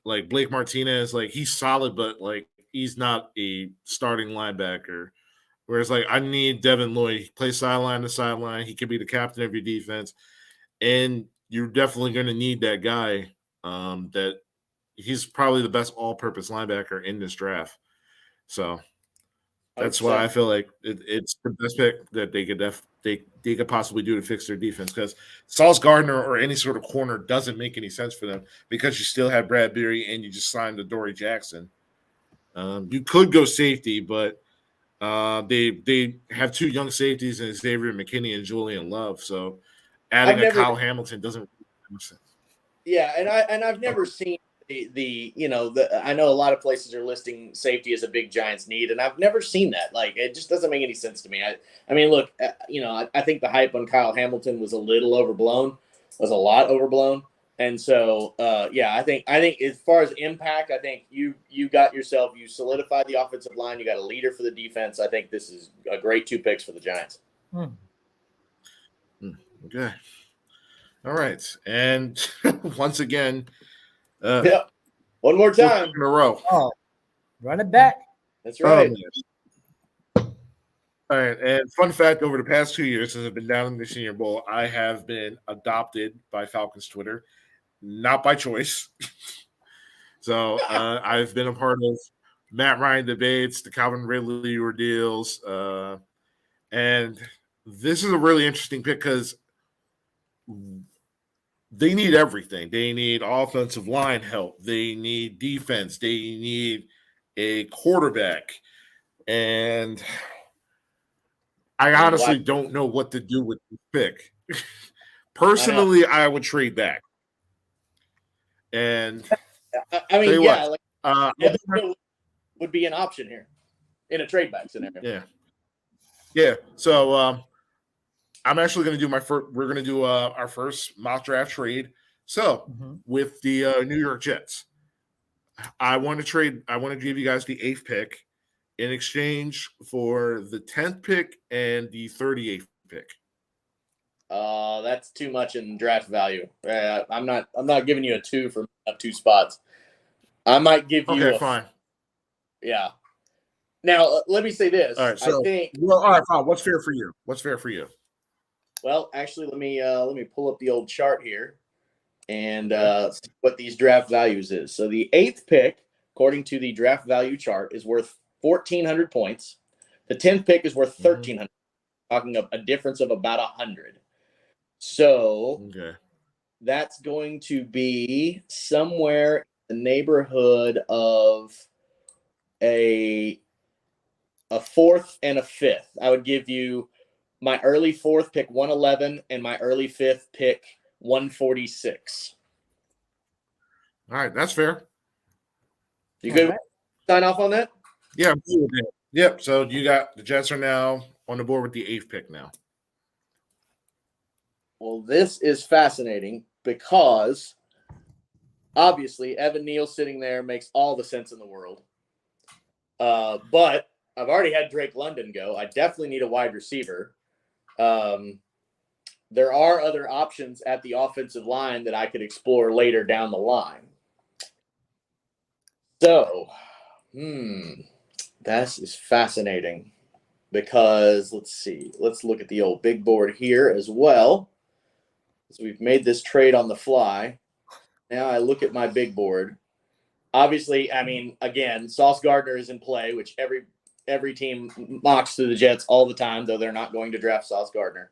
like Blake Martinez, like he's solid, but like he's not a starting linebacker. Whereas, like, I need Devin Lloyd. He plays sideline to sideline. He can be the captain of your defense, and you're definitely going to need that guy. That he's probably the best all-purpose linebacker in this draft. So that's why I feel like it's the best pick that they could possibly do to fix their defense, because Sauce Gardner or any sort of corner doesn't make any sense for them, because you still have Bradbury and you just signed Adoree Jackson. You could go safety, but they have 2 young safeties in Xavier McKinney and Julian Love. So adding Kyle Hamilton doesn't make much sense. Yeah, and I've never seen I know a lot of places are listing safety as a big Giants need, and I've never seen that. Like, it just doesn't make any sense to me. I mean, look, I think the hype on Kyle Hamilton was a little overblown, was a lot overblown, and so I think as far as impact, I think you solidified the offensive line, you got a leader for the defense. I think this is a great 2 picks for the Giants. Okay, all right, and once again. One more time in a row. Oh, run it back. That's right. All right. And fun fact: over the past 2 years, since I've been down in the Senior Bowl, I have been adopted by Falcons Twitter, not by choice. So I've been a part of Matt Ryan debates, the Calvin Ridley ordeals, and this is a really interesting pick because they need everything. They need offensive line help. They need defense. They need a quarterback. And I honestly don't know what to do with this pick. Personally, I would trade back. And I mean, would be an option here in a trade back scenario. Yeah. So I'm actually going to do we're going to do our first mock draft trade. So with the New York Jets, I want to give you guys the 8th pick in exchange for the 10th pick and the 38th pick. That's too much in draft value. I'm not giving you a 2 for up 2 spots. I might give you fine. Yeah. Now, let me say this. All right. So, I think. Well, all right, fine. What's fair for you? Well, actually, let me pull up the old chart here and see what these draft values is. So the 8th pick, according to the draft value chart, is worth 1,400 points. The 10th pick is worth 1,300. Talking of a difference of about 100. So that's going to be somewhere in the neighborhood of a 4th and a 5th. I would give you my early 4th pick 111 and my early 5th pick 146. All right, that's fair. You good? Sign off on that? Yeah, I'm good with that. Yep. So you got the Jets are now on the board with the 8th pick now. Well, this is fascinating because obviously Evan Neal sitting there makes all the sense in the world. But I've already had Drake London go. I definitely need a wide receiver. There are other options at the offensive line that I could explore later down the line. So, this is fascinating because let's see. Let's look at the old big board here as well. So we've made this trade on the fly. Now I look at my big board. Obviously, I mean, again, Sauce Gardner is in play, which every team mocks to the Jets all the time, though they're not going to draft Sauce Gardner.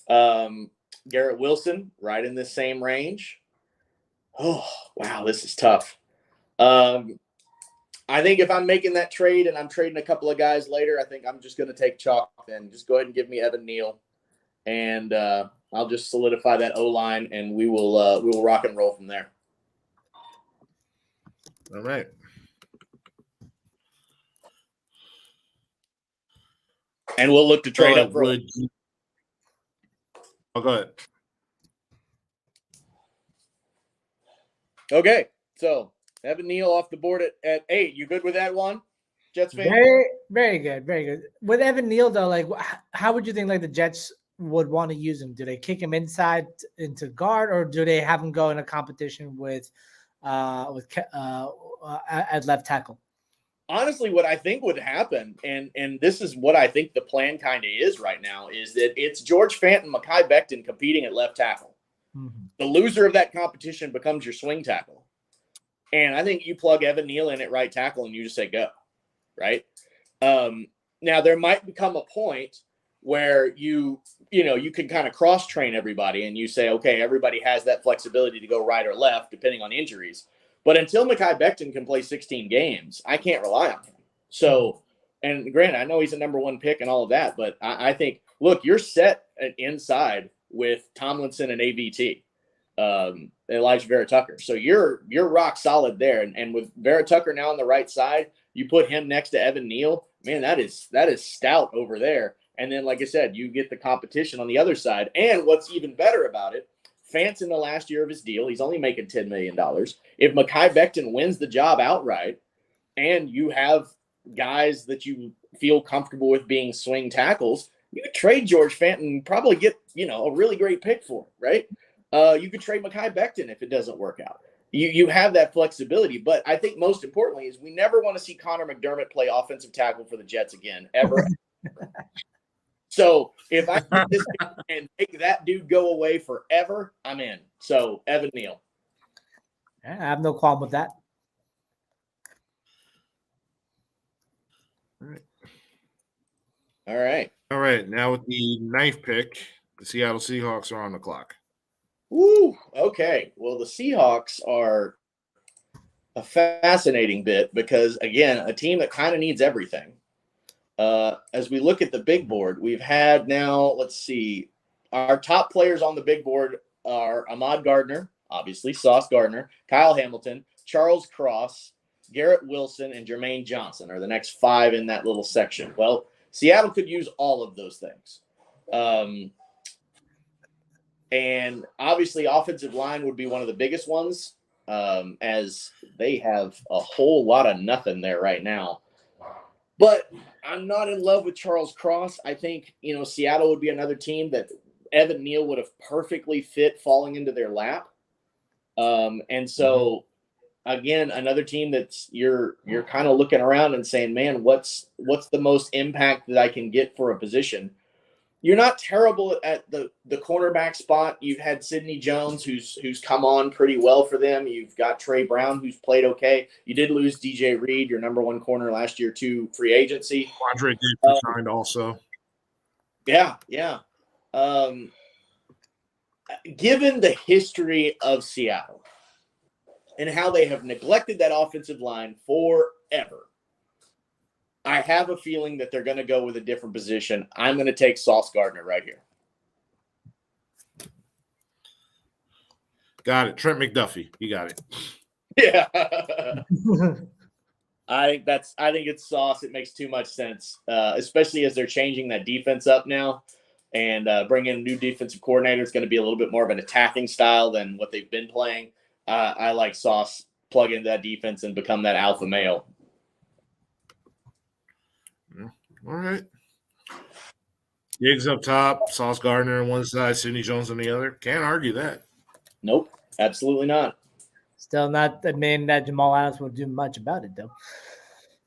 Garrett Wilson, right in this same range. Oh, wow, this is tough. I think if I'm making that trade and I'm trading a couple of guys later, I think I'm just going to take chalk and just go ahead and give me Evan Neal. And I'll just solidify that O-line, and we will rock and roll from there. All right. And we'll look to trade up for. Oh, go ahead. Okay, so Evan Neal off the board at 8. You good with that, Juan? Jets fan? Very, very good, very good. With Evan Neal though, like, how would you think like the Jets would want to use him? Do they kick him inside into guard, or do they have him go in a competition with at left tackle? Honestly, what I think would happen, and this is what I think the plan kind of is right now, is that it's George Fant and Mekhi Becton competing at left tackle. Mm-hmm. The loser of that competition becomes your swing tackle. And I think you plug Evan Neal in at right tackle and you just say go, right? Now, there might become a point where you can kind of cross-train everybody and you say, okay, everybody has that flexibility to go right or left depending on injuries. But until Mekhi Becton can play 16 games, I can't rely on him. So, and granted, I know he's a number 1 pick and all of that, but I think, look, you're set at inside with Tomlinson and AVT, Elijah Vera Tucker. So you're rock solid there. And with Vera Tucker now on the right side, you put him next to Evan Neal. Man, that is stout over there. And then, like I said, you get the competition on the other side. And what's even better about it, Fant's in the last year of his deal. He's only making $10 million. If Mekhi Becton wins the job outright and you have guys that you feel comfortable with being swing tackles, you could trade George Fant and probably get, a really great pick for him, right? You could trade Mekhi Becton if it doesn't work out. You have that flexibility. But I think most importantly is we never want to see Connor McDermott play offensive tackle for the Jets again, ever. So if I get this and make that dude go away forever, I'm in. So Evan Neal. I have no qualm with that. All right. Now with the 9th pick, the Seattle Seahawks are on the clock. Woo. Okay. Well, the Seahawks are a fascinating bit because, again, a team that kind of needs everything. As we look at the big board, we've had now, let's see, our top players on the big board are Ahmad Gardner, obviously, Sauce Gardner, Kyle Hamilton, Charles Cross, Garrett Wilson, and Jermaine Johnson are the next 5 in that little section. Well, Seattle could use all of those things. And obviously, offensive line would be one of the biggest ones, as they have a whole lot of nothing there right now. But I'm not in love with Charles Cross. I think, Seattle would be another team that Evan Neal would have perfectly fit falling into their lap. And so, again, another team that's you're kind of looking around and saying, man, what's the most impact that I can get for a position? You're not terrible at the cornerback spot. You've had Sidney Jones, who's come on pretty well for them. You've got Trey Brown, who's played okay. You did lose DJ Reed, your number 1 corner last year, to free agency. Quandre Diggs signed also. Yeah. Given the history of Seattle and how they have neglected that offensive line forever, I have a feeling that they're going to go with a different position. I'm going to take Sauce Gardner right here. Got it. Trent McDuffie. You got it. Yeah. I think it's Sauce. It makes too much sense, especially as they're changing that defense up now and bringing a new defensive coordinator. It's going to be a little bit more of an attacking style than what they've been playing. I like Sauce. Plug into that defense and become that alpha male. All right. Diggs up top, Sauce Gardner on one side, Sidney Jones on the other. Can't argue that. Nope, absolutely not. Still not admitting that Jamal Adams will do much about it, though.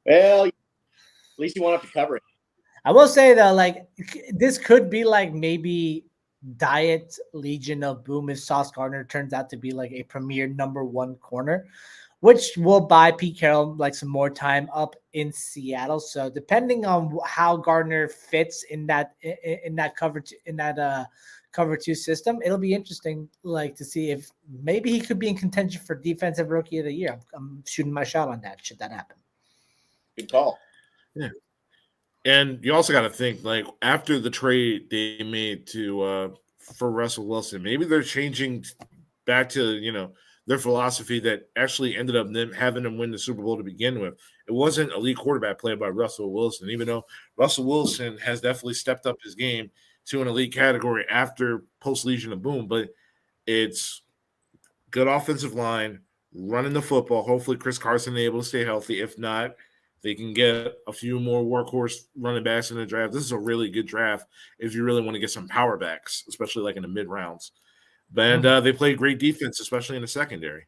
Well, at least you won't have to cover it. I will say, though, like, this could be like maybe Diet Legion of Boom if Sauce Gardner turns out to be like a premier number 1 corner, which will buy Pete Carroll like some more time up in Seattle. So depending on how Gardner fits in that cover 2 system, it'll be interesting like to see if maybe he could be in contention for defensive rookie of the year. I'm shooting my shot on that. Should that happen? Good call. Yeah. And you also got to think, like, after the trade they made for Russell Wilson, maybe they're changing back to, their philosophy that actually ended up them having them win the Super Bowl to begin with. It wasn't elite quarterback play by Russell Wilson, even though Russell Wilson has definitely stepped up his game to an elite category after post-Legion of Boom, but it's good offensive line, running the football. Hopefully Chris Carson able to stay healthy. If not, they can get a few more workhorse running backs in the draft. This is a really good draft if you really want to get some power backs, especially like in the mid rounds. And they played great defense, especially in the secondary.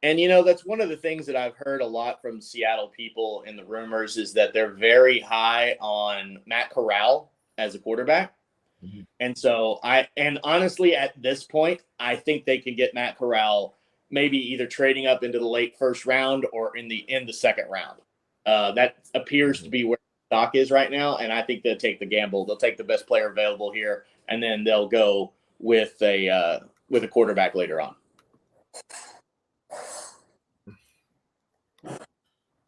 And, that's one of the things that I've heard a lot from Seattle people in the rumors is that they're very high on Matt Corral as a quarterback. Mm-hmm. And so honestly, at this point, I think they can get Matt Corral maybe either trading up into the late first round or in the second round. That appears to be where the stock is right now. And I think they'll take the gamble. They'll take the best player available here, and then they'll go with a quarterback later on.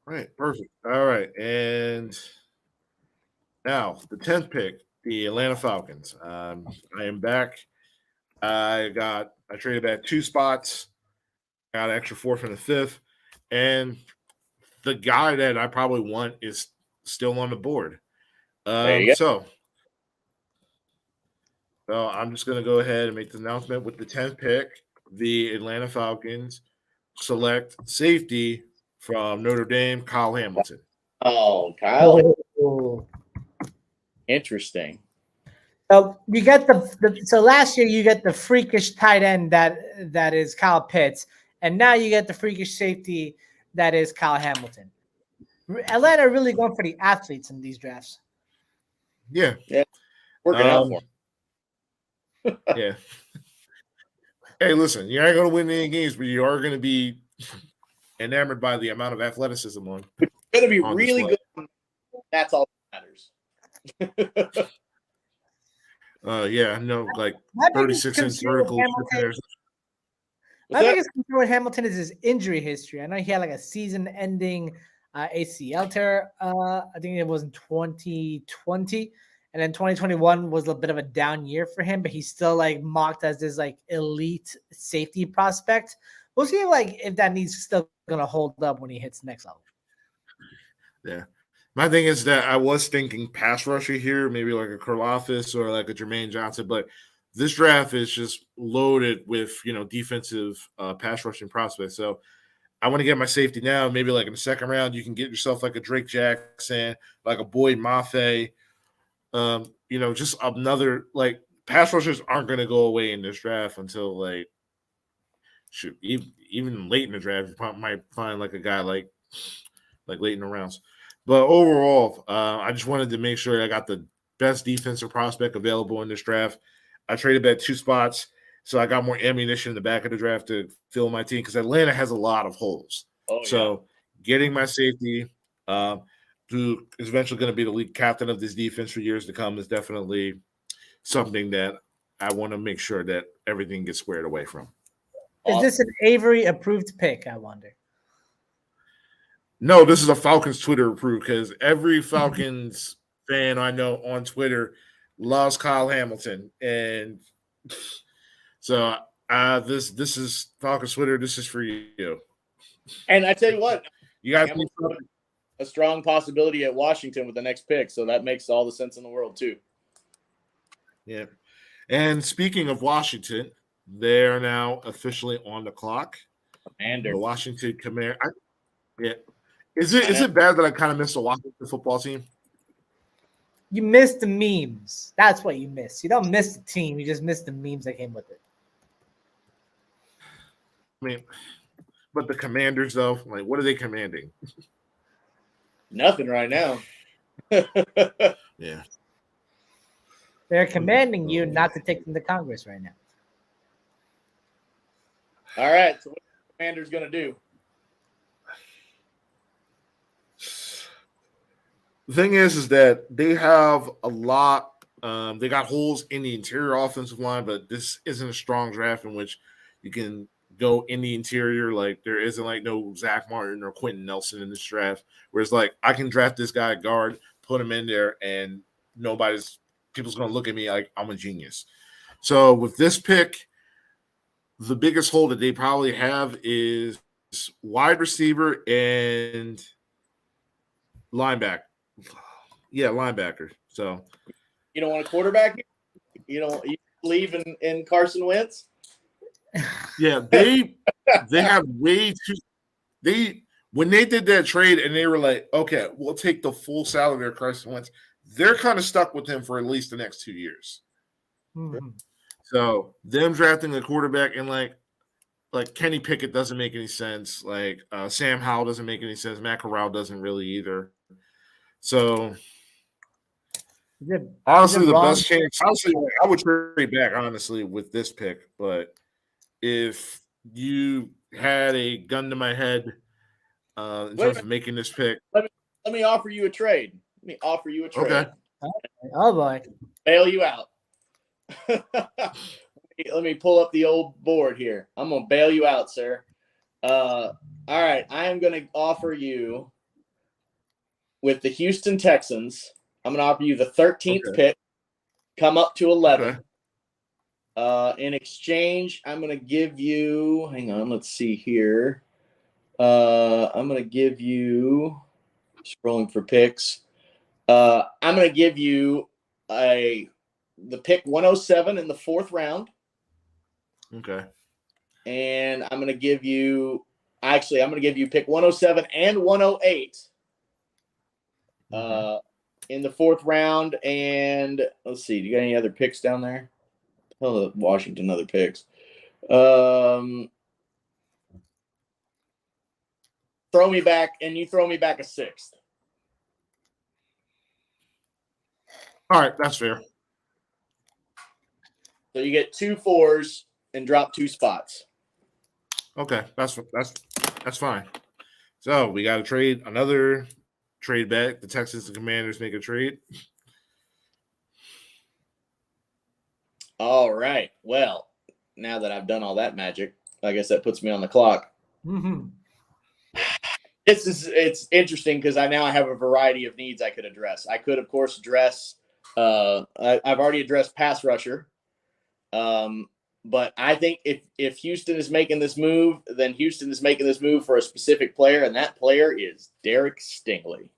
Right, perfect. All right, and now the 10th pick, the Atlanta Falcons. I am back. I traded back 2 spots, got an extra 4th and a 5th, and the guy that I probably want is still on the board. So I'm just going to go ahead and make the announcement with the 10th pick. The Atlanta Falcons select safety from Notre Dame, Kyle Hamilton. Oh, Kyle. Oh. Interesting. So you get so last year you get the freakish tight end that is Kyle Pitts, and now you get the freakish safety that is Kyle Hamilton. Atlanta really going for the athletes in these drafts. Yeah. Working out for them. Yeah. Hey, listen, you ain't going to win any games, but you are going to be enamored by the amount of athleticism on. It's going to be really display. Good. That's all that matters. Yeah, no, like 36-inch vertical. My biggest concern with Hamilton is his injury history. I know he had like a season-ending ACL tear. I think it was in 2020, and then 2021 was a bit of a down year for him. But he's still like mocked as this like elite safety prospect. We'll see like if that needs still gonna hold up when he hits the next level. Yeah. My thing is that I was thinking pass rusher here, maybe like a Karlaftis or like a Jermaine Johnson, but this draft is just loaded with, defensive pass rushing prospects. So I want to get my safety now. Maybe like in the second round, you can get yourself like a Drake Jackson, like a Boyd Mafe. Just another like pass rushers aren't going to go away in this draft until like even late in the draft. You might find like a guy like late in the rounds. But overall, I just wanted to make sure I got the best defensive prospect available in this draft. I traded back 2 spots, so I got more ammunition in the back of the draft to fill my team because Atlanta has a lot of holes. So getting my safety, who is eventually going to be the league captain of this defense for years to come, is definitely something that I want to make sure that everything gets squared away from. Is this an Avery-approved pick, I wonder? No, this is a Falcons Twitter approved because every Falcons fan I know on Twitter loves Kyle Hamilton, and so this is Falcons Twitter. This is for you. And I tell you what, you got a strong possibility at Washington with the next pick, so that makes all the sense in the world too. Yeah, and speaking of Washington, they are now officially on the clock. Commander, the Washington Commander. Is it bad that I kind of missed the Washington football team? You missed the memes. That's what you missed. You don't miss the team. You just miss the memes that came with it. I mean, but the Commanders, though, like, what are they commanding? Nothing right now. Yeah. They're commanding you not to take them to Congress right now. All right. So what are the Commanders going to do? The thing is that they have a lot. They got holes in the interior offensive line, but this isn't a strong draft in which you can go in the interior. Like there isn't like no Zach Martin or Quentin Nelson in this draft. Whereas like I can draft this guy guard, put him in there, and people's gonna look at me like I'm a genius. So with this pick, the biggest hole that they probably have is wide receiver and linebacker. Yeah, linebacker. So You don't want a quarterback? You believe in Carson Wentz? yeah, they have way too when they did that trade and they were like, okay, we'll take the full salary of Carson Wentz. They're kind of stuck with him for at least the next 2 years. Mm-hmm. So them drafting a quarterback and like Kenny Pickett doesn't make any sense. Like Sam Howell doesn't make any sense. Matt Corral doesn't really either. So honestly, the best chance. Honestly, I would trade back honestly with this pick. But if you had a gun to my head in terms of making this pick, let me offer you a trade. Okay. Oh boy, bail you out. Let me pull up the old board here. I'm gonna bail you out, sir. All right, I am gonna offer you with the Houston Texans. I'm gonna offer you the 13th pick, come up to 11. In exchange, I'm gonna give you. Hang on, let's see here. I'm gonna give you. Scrolling for picks. I'm gonna give you the pick 107 in the 4th round. Okay. And I'm gonna give you pick 107 and 108 in the 4th round. And let's see, do you got any other picks down there? Oh, Washington other picks. Throw me back a 6th. All right, that's fair. So you get 2 4s and drop 2 spots. Okay, that's fine. So we got to trade another trade back. The Texans and Commanders make a trade. All right. Well, now that I've done all that magic, I guess that puts me on the clock. Mm-hmm. It's interesting because I have a variety of needs I could address. I could, of course, address. I've already addressed pass rusher. But I think if Houston is making this move, then Houston is making this move for a specific player, and that player is Derek Stingley.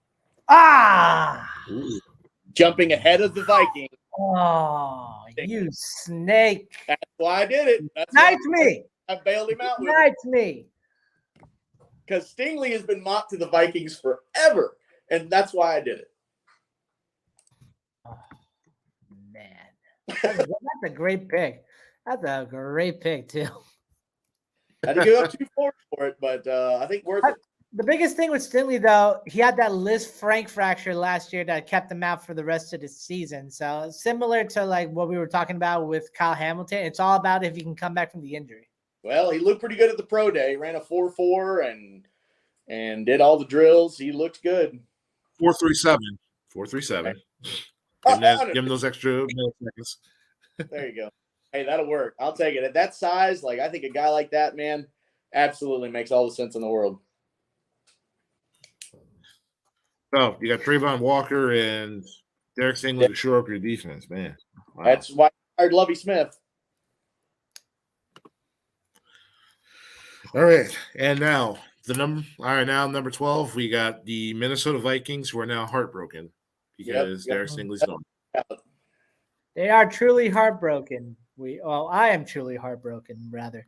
Jumping ahead of the Vikings. Oh, you snake. That's why I did it. I bailed him out with me. Because Stingley has been mocked to the Vikings forever, and that's why I did it. Oh, man. That's a great pick. That's a great pick, too. I had to give up 2 4s for it, but I think worth it. The biggest thing with Stingley, though, he had that Liz Frank fracture last year that kept him out for the rest of the season. So similar to like what we were talking about with Kyle Hamilton, it's all about if he can come back from the injury. Well, he looked pretty good at the pro day. He ran a 4.4 and did all the drills. He looked good. 4.37. 4.37. Give him those extra seconds. There you go. Hey, that'll work. I'll take it. At that size, I think a guy like that, man, absolutely makes all the sense in the world. Oh, you got Trayvon Walker and Derek Stingley to shore up your defense, man. Wow. That's why I hired Lovie Smith. All right, and now number 12, we got the Minnesota Vikings, who are now heartbroken because Derek Stingley's gone. They are truly heartbroken. I am truly heartbroken, rather.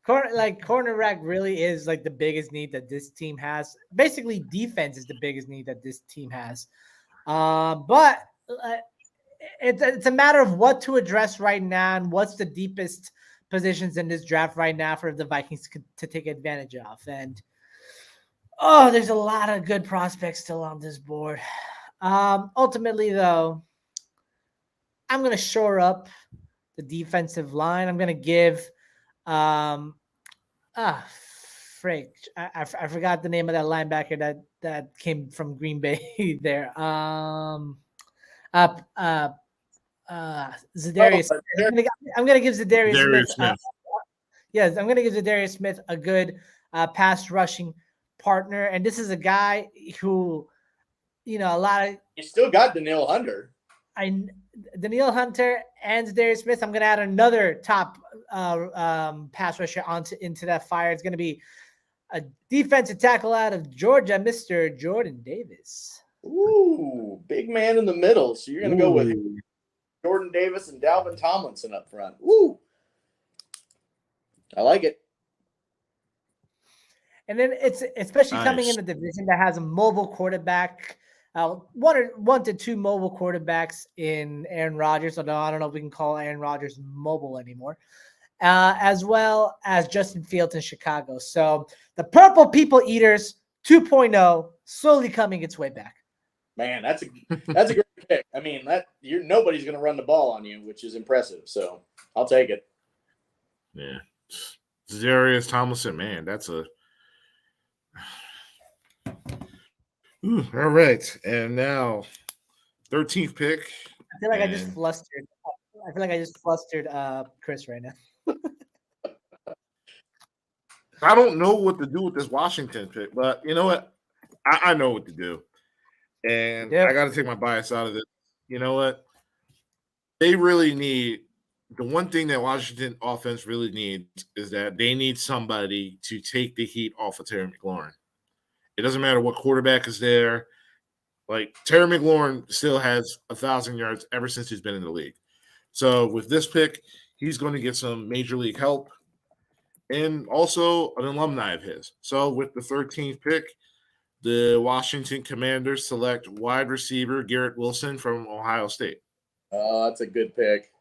Cornerback really is like the biggest need that this team has. Basically, defense is the biggest need that this team has. But it's a matter of what to address right now and what's the deepest positions in this draft right now for the Vikings to take advantage of. And there's a lot of good prospects still on this board. Ultimately, though, I'm going to shore up the defensive line. I'm going to give I forgot the name of that linebacker that came from Green Bay there. Zadarius. I'm going to give Zadarius Smith. Yes, I'm going to give Zadarius Smith a good pass rushing partner. And this is a guy who, a lot of. You still got Danielle Hunter. Daniil Hunter and Darius Smith. I'm going to add another top pass rusher into that fire. It's going to be a defensive tackle out of Georgia, Mr. Jordan Davis. Ooh, big man in the middle. So you're going to go with Jordan Davis and Dalvin Tomlinson up front. Ooh, I like it. And then it's especially coming in a division that has a mobile quarterback, one to two mobile quarterbacks in Aaron Rodgers. Although I don't know if we can call Aaron Rodgers mobile anymore, as well as Justin Fields in Chicago. So the Purple People Eaters 2.0 slowly coming its way back. Man, that's a great pick. I mean, nobody's going to run the ball on you, which is impressive. So I'll take it. Yeah, Darius Tomlinson, man, that's a. Ooh, all right, and now 13th pick. I feel like I just flustered Kris right now. I don't know what to do with this Washington pick, but you know what? I know what to do. And I got to take my bias out of it. You know what? They really need the one thing that Washington offense really needs is that they need somebody to take the heat off of Terry McLaurin. It doesn't matter what quarterback is there. Like Terry McLaurin still has 1,000 yards ever since he's been in the league. So with this pick, he's going to get some major league help and also an alumni of his. So with the 13th pick, the Washington Commanders select wide receiver Garrett Wilson from Ohio State. Oh, that's a good pick.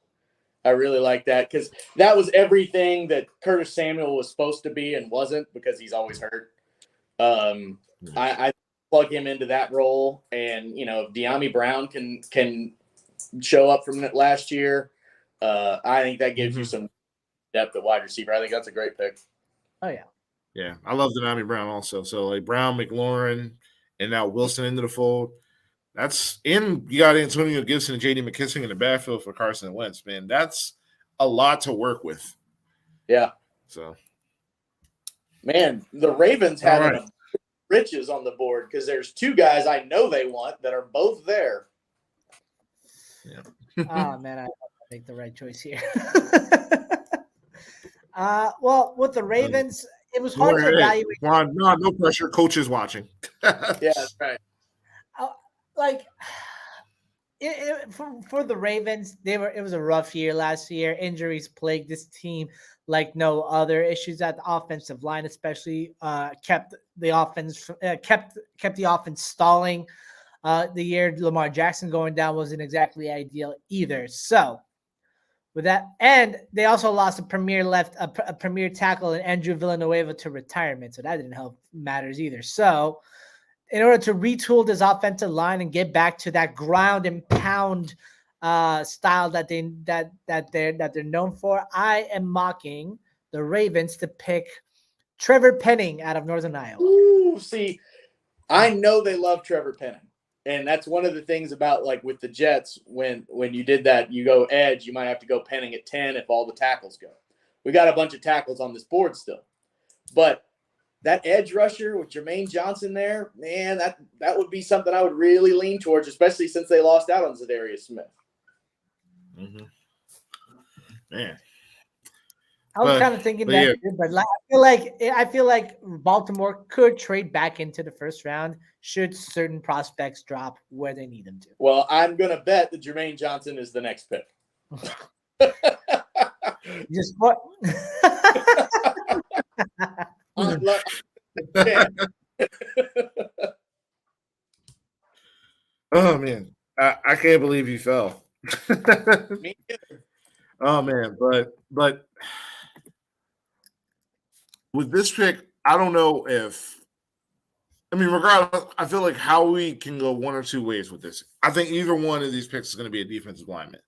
I really like that because that was everything that Curtis Samuel was supposed to be and wasn't because he's always hurt. I plug him into that role, and if De'Ami Brown can show up from last year, I think that gives you some depth at wide receiver. I think that's a great pick. Oh yeah. Yeah, I love De'Ami Brown also. So like Brown, McLaurin, and now Wilson into the fold. You got Antonio Gibson and J.D. McKissick in the backfield for Carson Wentz, man. That's a lot to work with. Yeah. So, man, the Ravens have riches on the board because there's two guys I know they want that are both there. Yeah. Oh man, I make the right choice here. Well, with the Ravens, it was hard to evaluate. Juan, no pressure. Coach is watching. Yeah, that's right. For the Ravens, it was a rough year last year. Injuries plagued this team like no other. Issues at the offensive line, especially, kept the offense stalling. The year Lamar Jackson going down wasn't exactly ideal either. So with that, and they also lost a premier tackle in Andrew Villanueva to retirement. So that didn't help matters either. So in order to retool this offensive line and get back to that ground and pound style that they're known for, I am mocking the Ravens to pick Trevor Penning out of Northern Iowa. Ooh, see, I know they love Trevor Penning. And that's one of the things about like with the Jets, when you did that, you go edge, you might have to go Penning at 10 if all the tackles go. We got a bunch of tackles on this board still. But that edge rusher with Jermaine Johnson there, man, that would be something I would really lean towards, especially since they lost out on Zadarius Smith. Mm-hmm. Man. I was kind of thinking that, but I feel like Baltimore could trade back into the first round should certain prospects drop where they need them to. Well, I'm going to bet that Jermaine Johnson is the next pick. Just what? Oh man, I can't believe you fell. Me either. Oh man, but with this pick, I don't know regardless, I feel like Howie can go one or two ways with this. I think either one of these picks is going to be a defensive lineman.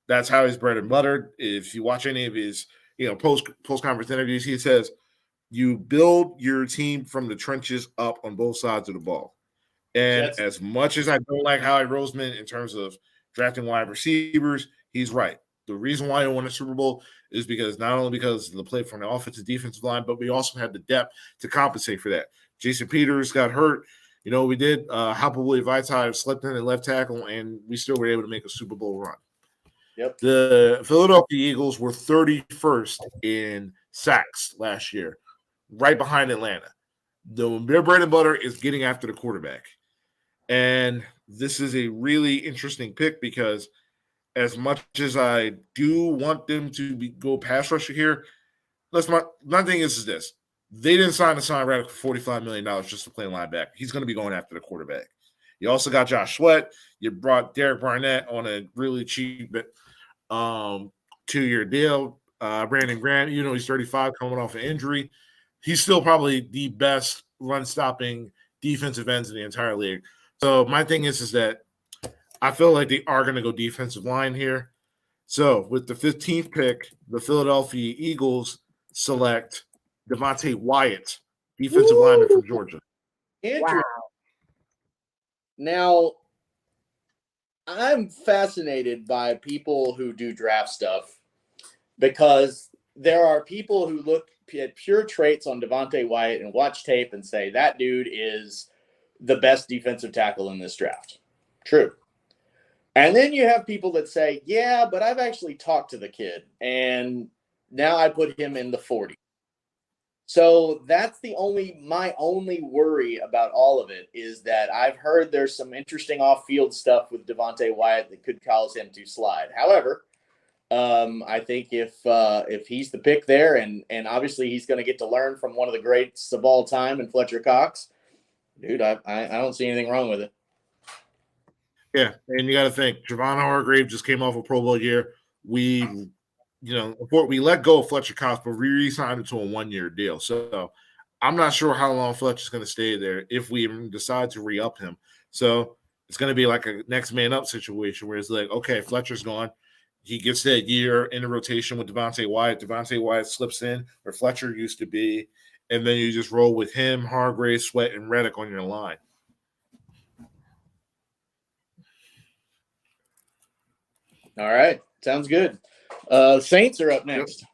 That's how he's bread and buttered. If you watch any of his, post conference interviews, he says you build your team from the trenches up on both sides of the ball. And as much as I don't like Howie Roseman in terms of drafting wide receivers, he's right. The reason why I won a Super Bowl is because not only because of the play from the offensive defensive line, but we also had the depth to compensate for that. Jason Peters got hurt. you know what we did? Hapoel Vaitai slipped in at left tackle, and we still were able to make a Super Bowl run. Yep. The Philadelphia Eagles were 31st in sacks last year, right behind Atlanta. Their bread and butter is getting after the quarterback. And this is a really interesting pick because as much as I do want them to go pass rusher here, my thing is this. They didn't sign Hassan Reddick for $45 million just to play linebacker. He's going to be going after the quarterback. You also got Josh Sweat. You brought Derek Barnett on a really cheap 2-year deal. Brandon Graham, he's 35 coming off an injury. He's still probably the best run-stopping defensive ends in the entire league. So my thing is that I feel like they are going to go defensive line here. So with the 15th pick, the Philadelphia Eagles select Devontae Wyatt, defensive lineman from Georgia. Wow. Now, I'm fascinated by people who do draft stuff because there are people who look at pure traits on Devontae Wyatt and watch tape and say that dude is the best defensive tackle in this draft. True. And then you have people that say, yeah, but I've actually talked to the kid and now I put him in the 40. So that's my only worry about all of it is that I've heard there's some interesting off-field stuff with Devontae Wyatt that could cause him to slide. However, I think if he's the pick there and obviously he's going to get to learn from one of the greats of all time in Fletcher Cox, dude, I don't see anything wrong with it. Yeah, and you got to think, Javon Hargrave just came off a Pro Bowl year. We let go of Fletcher Cox, but we re-signed him to a 1-year deal. So I'm not sure how long Fletcher's going to stay there if we even decide to re-up him. So it's going to be like a next man up situation where it's like, okay, Fletcher's gone. He gets that year in the rotation with Devontae Wyatt. Devontae Wyatt slips in where Fletcher used to be, and then you just roll with him, Hargrave, Sweat, and Reddick on your line. All right. Sounds good. Saints are up next.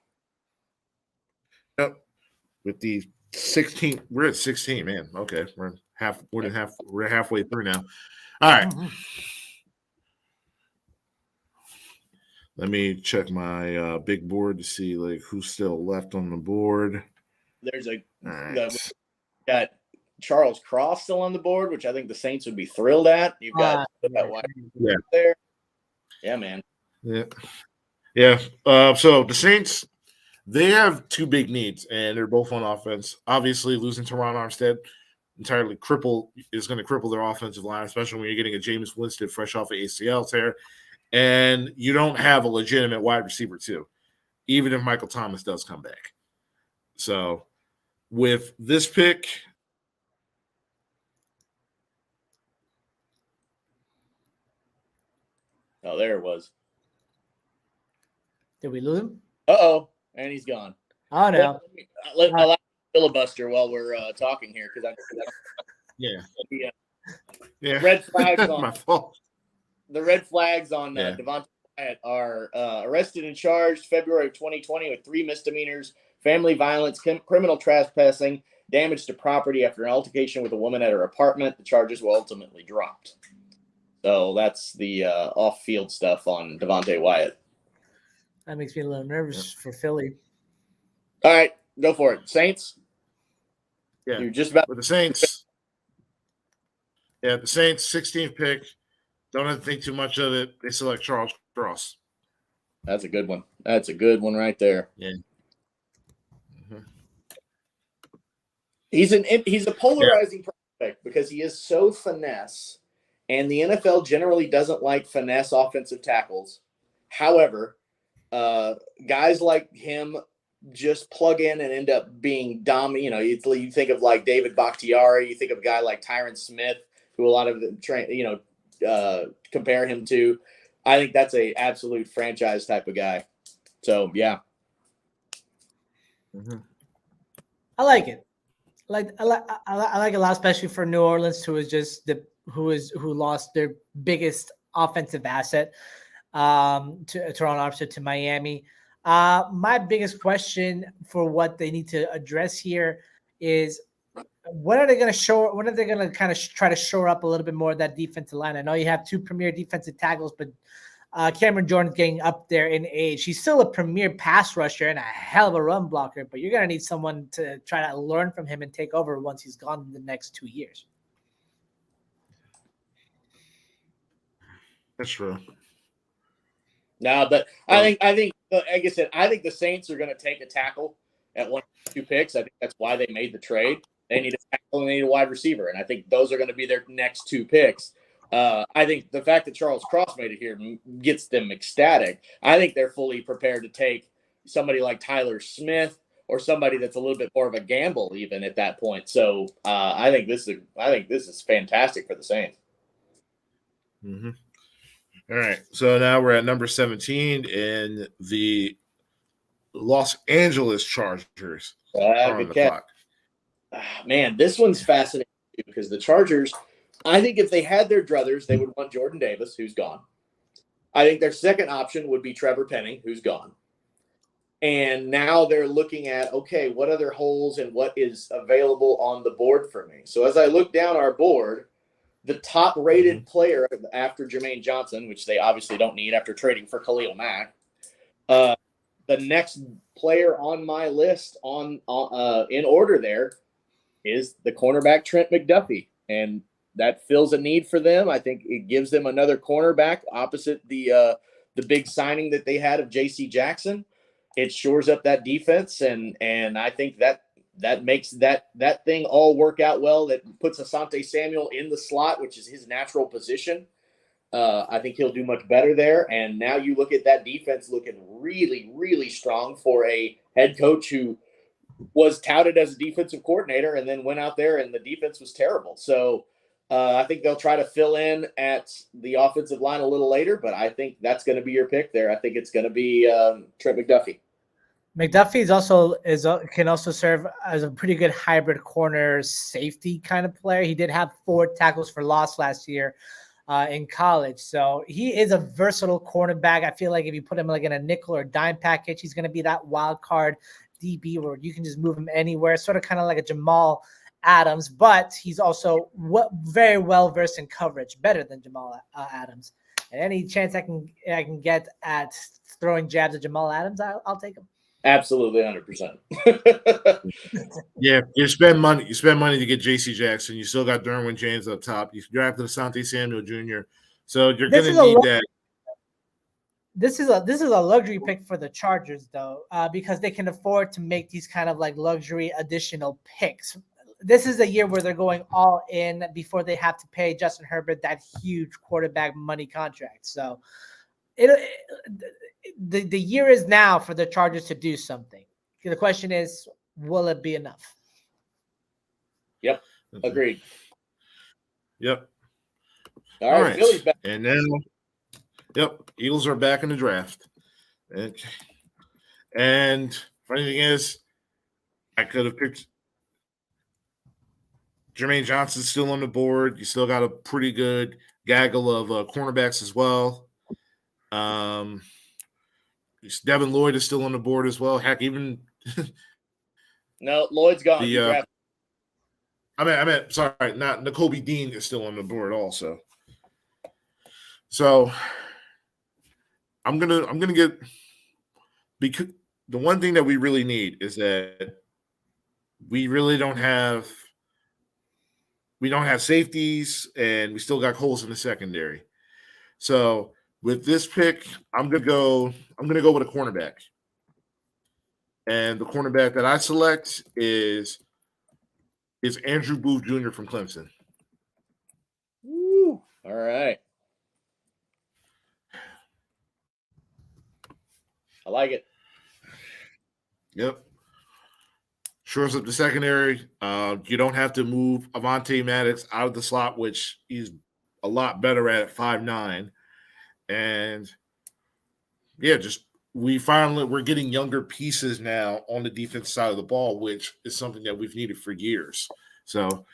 Yep. With the 16, we're at 16, man. Okay. We're halfway through now. All right. Let me check my big board to see like who's still left on the board. There's got Charles Cross still on the board, which I think the Saints would be thrilled at. You've got there. Yeah, man. Yeah. So the Saints, they have two big needs, and they're both on offense. Obviously, losing Teron Armstead is going to cripple their offensive line, especially when you're getting a James Winston fresh off of ACL tear, and you don't have a legitimate wide receiver too, even if Michael Thomas does come back. So with this pick, oh, there it was. Did we lose him? Uh-oh, and he's gone. Oh, no. Let allow filibuster while we're talking here because red flags on my fault. The red flags on Devontae Wyatt are arrested and charged February of 2020 with 3 misdemeanors, family violence, criminal trespassing, damage to property after an altercation with a woman at her apartment. The charges were ultimately dropped. So that's the off-field stuff on Devontae Wyatt. That makes me a little nervous for Philly. All right, go for it. Saints? Yeah. You're just about with the Saints. Yeah, the Saints, 16th pick. Don't have to think too much of it. They select Charles Cross. That's a good one. That's a good one right there. Yeah. He's a polarizing prospect because he is so finesse, and the NFL generally doesn't like finesse offensive tackles. However, guys like him just plug in and end up being dominant. You think of like David Bakhtiari, you think of a guy like Tyron Smith, who a lot of the compare him to. I think that's a absolute franchise type of guy. So yeah. I like it. I like a lot, especially for New Orleans, who lost their biggest offensive asset to Toronto Armstead to Miami. My biggest question for what they need to address here is when are they going to show? When are they going to kind of try to shore up a little bit more of that defensive line? I know you have two premier defensive tackles, but Cameron Jordan's getting up there in age. He's still a premier pass rusher and a hell of a run blocker, but you're going to need someone to try to learn from him and take over once he's gone in the next 2 years. That's true. No, but I think, like I said, I think the Saints are going to take a tackle at 1 or 2 picks. I think that's why they made the trade. They need a tackle and they need a wide receiver, and I think those are going to be their next 2 picks. I think the fact that Charles Cross made it here gets them ecstatic. I think they're fully prepared to take somebody like Tyler Smith or somebody that's a little bit more of a gamble even at that point. So I think this is fantastic for the Saints. Mm-hmm. All right, so now we're at number 17 in the Los Angeles Chargers. On the clock. Man, this one's fascinating because the Chargers, I think if they had their druthers, they would want Jordan Davis, who's gone. I think their second option would be Trevor Penning, who's gone. And now they're looking at, okay, what other holes and what is available on the board for me? So as I look down our board, the top-rated player after Jermaine Johnson, which they obviously don't need after trading for Khalil Mack, the next player on my list in order there is the cornerback Trent McDuffie, and that fills a need for them. I think it gives them another cornerback opposite the big signing that they had of J.C. Jackson. It shores up that defense, and I think that makes that thing all work out well. That puts Asante Samuel in the slot, which is his natural position. I think he'll do much better there. And now you look at that defense looking really, really strong for a head coach who was touted as a defensive coordinator and then went out there and the defense was terrible. So I think they'll try to fill in at the offensive line a little later, but I think that's going to be your pick there. I think it's going to be Trent McDuffie. McDuffie can also serve as a pretty good hybrid corner safety kind of player. He did have 4 tackles for loss last year in college, so he is a versatile cornerback. I feel like if you put him like in a nickel or dime package, he's going to be that wild card DB where you can just move him anywhere, sort of kind of like a Jamal Adams, but he's also very well versed in coverage, better than Jamal Adams. And any chance I can get at throwing jabs at Jamal Adams, I'll take him. Absolutely, 100%. Yeah, you spend money to get J.C. Jackson. You still got Derwin James up top. You drafted Asante Samuel Jr., so you're going to need that. This is a luxury pick for the Chargers, though, because they can afford to make these kind of like luxury additional picks. This is a year where they're going all in before they have to pay Justin Herbert that huge quarterback money contract. So the year is now for the Chargers to do something. The question is, will it be enough? Yep. Agreed. Yep. All right. Philly's back. And now, Eagles are back in the draft. And funny thing is, I could have picked Jermaine Johnson still on the board. You still got a pretty good gaggle of cornerbacks as well. Devin Lloyd is still on the board as well. Heck, even no, Lloyd's gone. I meant sorry, not Nakobe Dean is still on the board also. So I'm gonna get, because the one thing that we really need is that we don't have safeties, and we still got holes in the secondary. So with this pick, I'm gonna go with a cornerback. And the cornerback that I select is Andrew Booth Jr. from Clemson. Woo. All right. I like it. Yep. Shores up the secondary. You don't have to move Avonte Maddox out of the slot, which he's a lot better at 5'9". And yeah, we're getting younger pieces now on the defense side of the ball, which is something that we've needed for years. So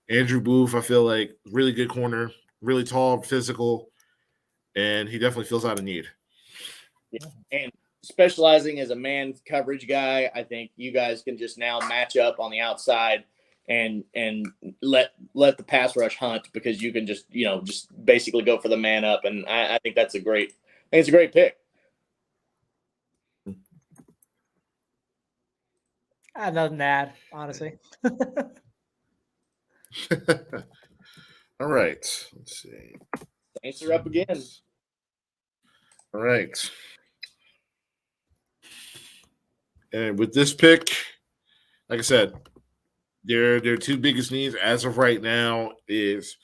Andrew Booth, I feel like really good corner, really tall, physical, and he definitely fills out a need. Yeah. And specializing as a man coverage guy, I think you guys can just now match up on the outside and let the pass rush hunt, because you can just basically go for the man up. And I think it's a great pick. I have nothing to add, honestly. All right. Let's see. Saints are up again. All right. And with this pick, like I said, their two biggest needs as of right now is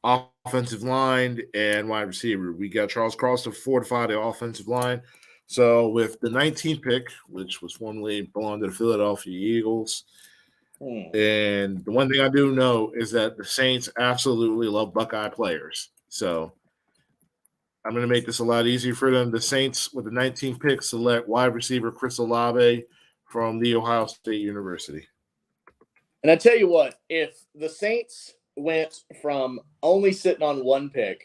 offensive line and wide receiver. We got Charles Cross to fortify the offensive line. So with the 19th pick, which was formerly belonged to the Philadelphia Eagles, and the one thing I do know is that the Saints absolutely love Buckeye players. So I'm going to make this a lot easier for them. The Saints, with the 19th pick, select wide receiver Kris Olave from The Ohio State University. And I tell you what, if the Saints went from only sitting on one pick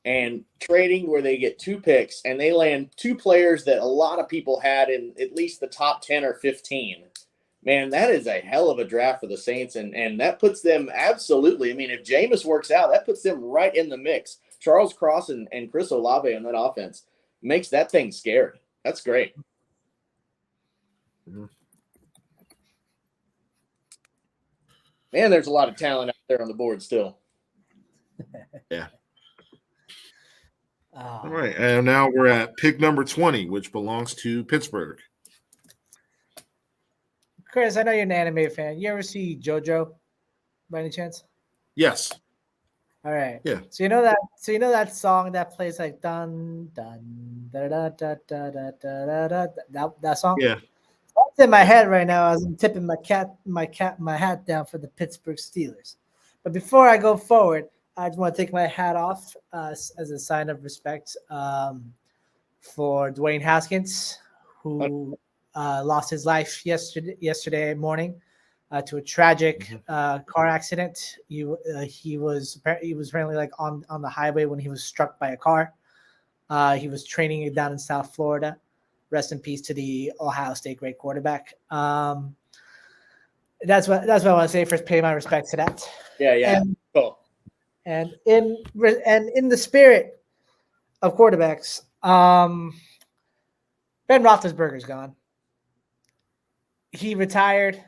and trading where they get 2 picks and they land 2 players that a lot of people had in at least the top 10 or 15, man, that is a hell of a draft for the Saints. And that puts them absolutely, I mean, if Jameis works out, that puts them right in the mix. Charles Cross and Kris Olave on that offense makes that thing scared. That's great. Mm-hmm. Man, there's a lot of talent out there on the board still. Yeah. All right. And now we're at pick number 20, which belongs to Pittsburgh. Kris, I know you're an anime fan. You ever see JoJo by any chance? Yes. All right. Yeah. So you know that song that plays like dun dun da da da da da da da, that song? Yeah. It's in my head right now as I'm tipping my hat down for the Pittsburgh Steelers. But before I go forward, I just want to take my hat off as a sign of respect for Dwayne Haskins, who lost his life yesterday morning to a tragic car accident. He was apparently like on the highway when he was struck by a car. He was training down in South Florida. Rest in peace to the Ohio State great quarterback. That's what I want to say. First, pay my respects to that. Yeah. Cool. And in the spirit of quarterbacks, Ben Roethlisberger's gone. He retired